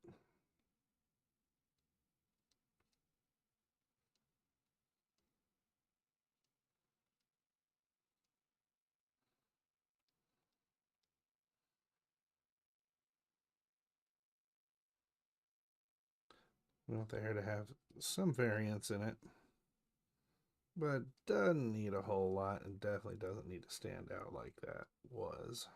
We want the hair to have some variance in it, but doesn't need a whole lot and definitely doesn't need to stand out like that was.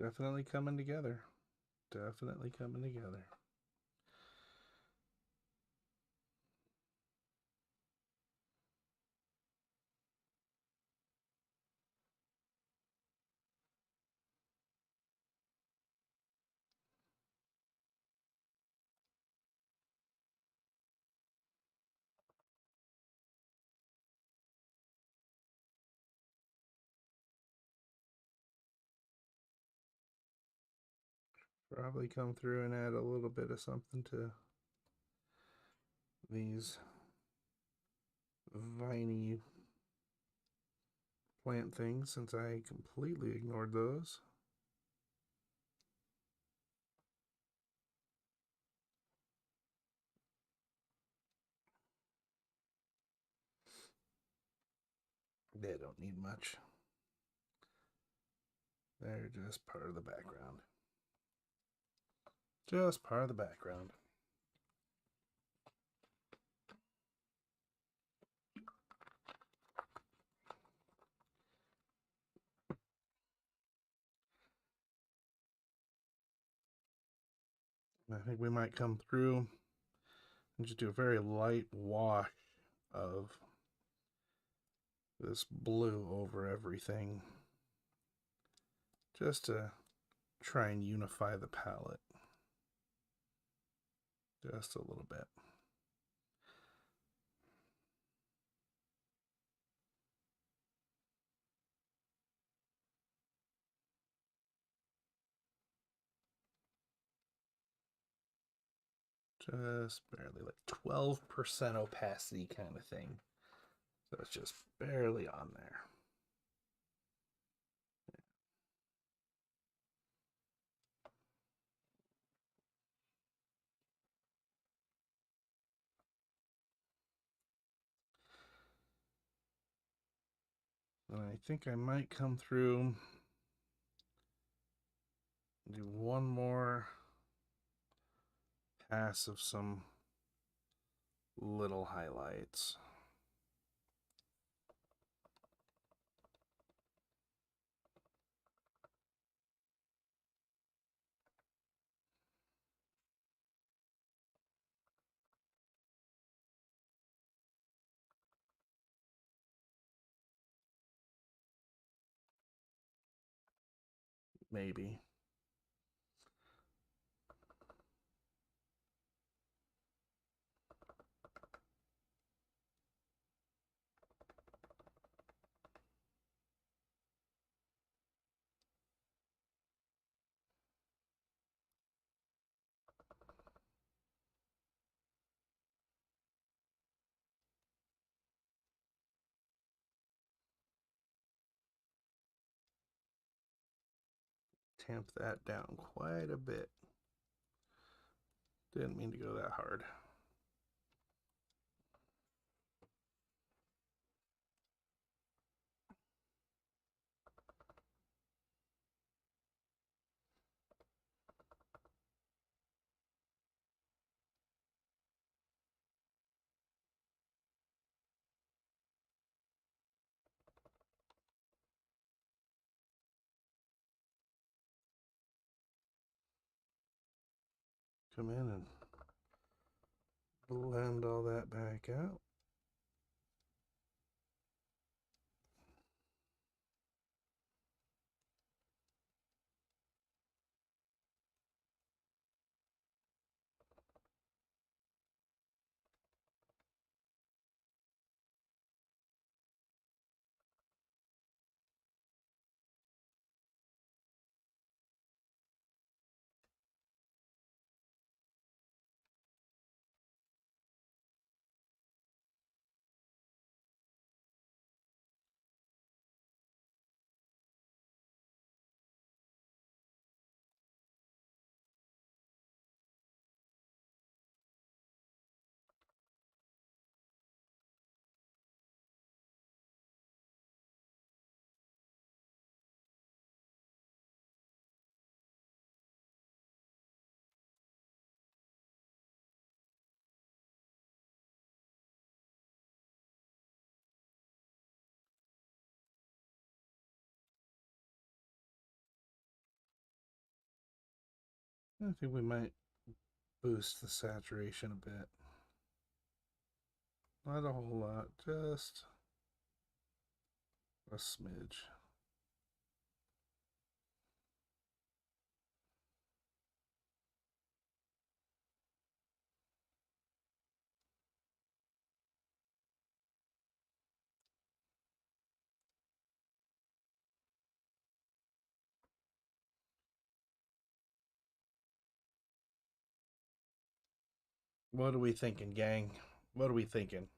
Definitely coming together. Definitely coming together. Probably come through and add a little bit of something to these viney plant things since I completely ignored those. They don't need much. They're just part of the background. Just part of the background. I think we might come through and just do a very light wash of this blue over everything just to try and unify the palette just a little bit. Just barely, like 12% opacity kind of thing. So it's just barely on there. And I think I might come through and do one more pass of some little highlights. Maybe. Tamp that down quite a bit. Didn't mean to go that hard. come in and blend all that back out. I think we might boost the saturation a bit. Not a whole lot, just a smidge. What are we thinking, gang? What are we thinking?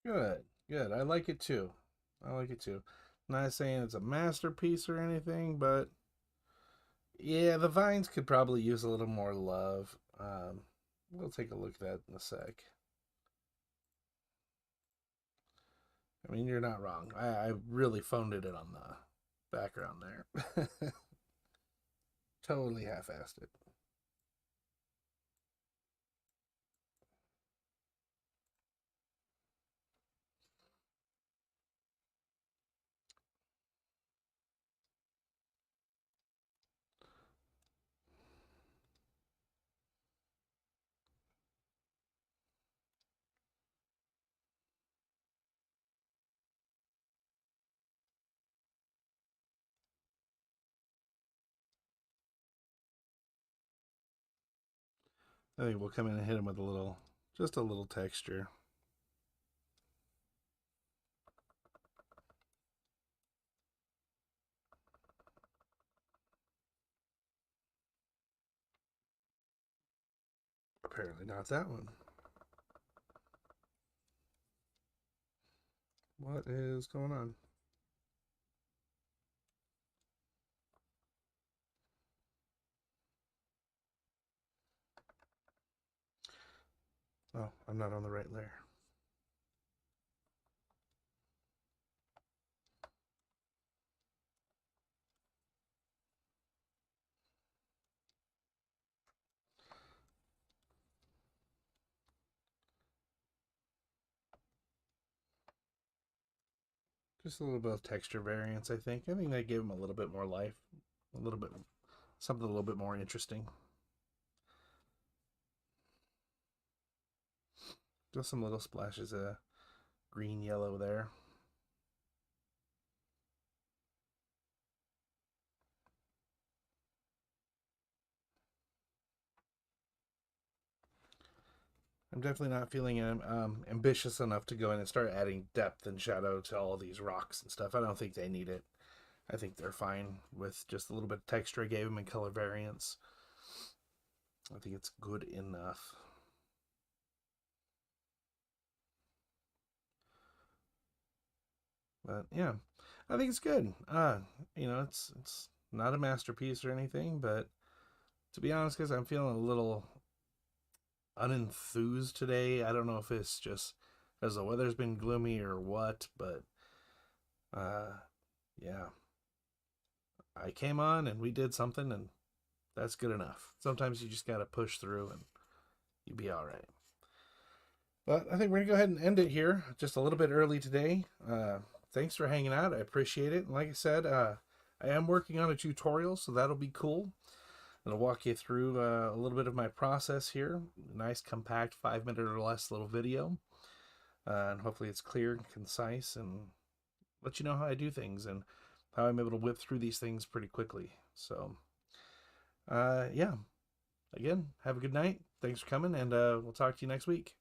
Good, good. I like it too. I like it too. Not saying it's a masterpiece or anything, but yeah, the vines could probably use a little more love. We'll take a look at that in a sec. I mean, you're not wrong. I really phoned it in on the background there. Totally half-assed it. I think we'll come in and hit him with just a little texture. Apparently not that one. What is going on? Oh, I'm not on the right layer. Just a little bit of texture variance, I think. I think that gave them a little bit more life. A little bit, something a little bit more interesting. Just some little splashes of green, yellow there. I'm definitely not feeling ambitious enough to go in and start adding depth and shadow to all of these rocks and stuff. I don't think they need it. I think they're fine with just a little bit of texture I gave them and color variance. I think it's good enough. But yeah, I think it's good. It's not a masterpiece or anything, but to be honest, guys, I'm feeling a little unenthused today. I don't know if it's just because the weather's been gloomy or what, but yeah, I came on and we did something, and that's good enough. Sometimes you just got to push through and you'll be all right. But I think we're going to go ahead and end it here. Just a little bit early today. Thanks for hanging out. I appreciate it. And like I said, I am working on a tutorial, so that'll be cool. It'll walk you through a little bit of my process here. Nice, compact, 5-minute or less little video. And hopefully it's clear and concise and let you know how I do things and how I'm able to whip through these things pretty quickly. So, yeah. Again, have a good night. Thanks for coming, and we'll talk to you next week.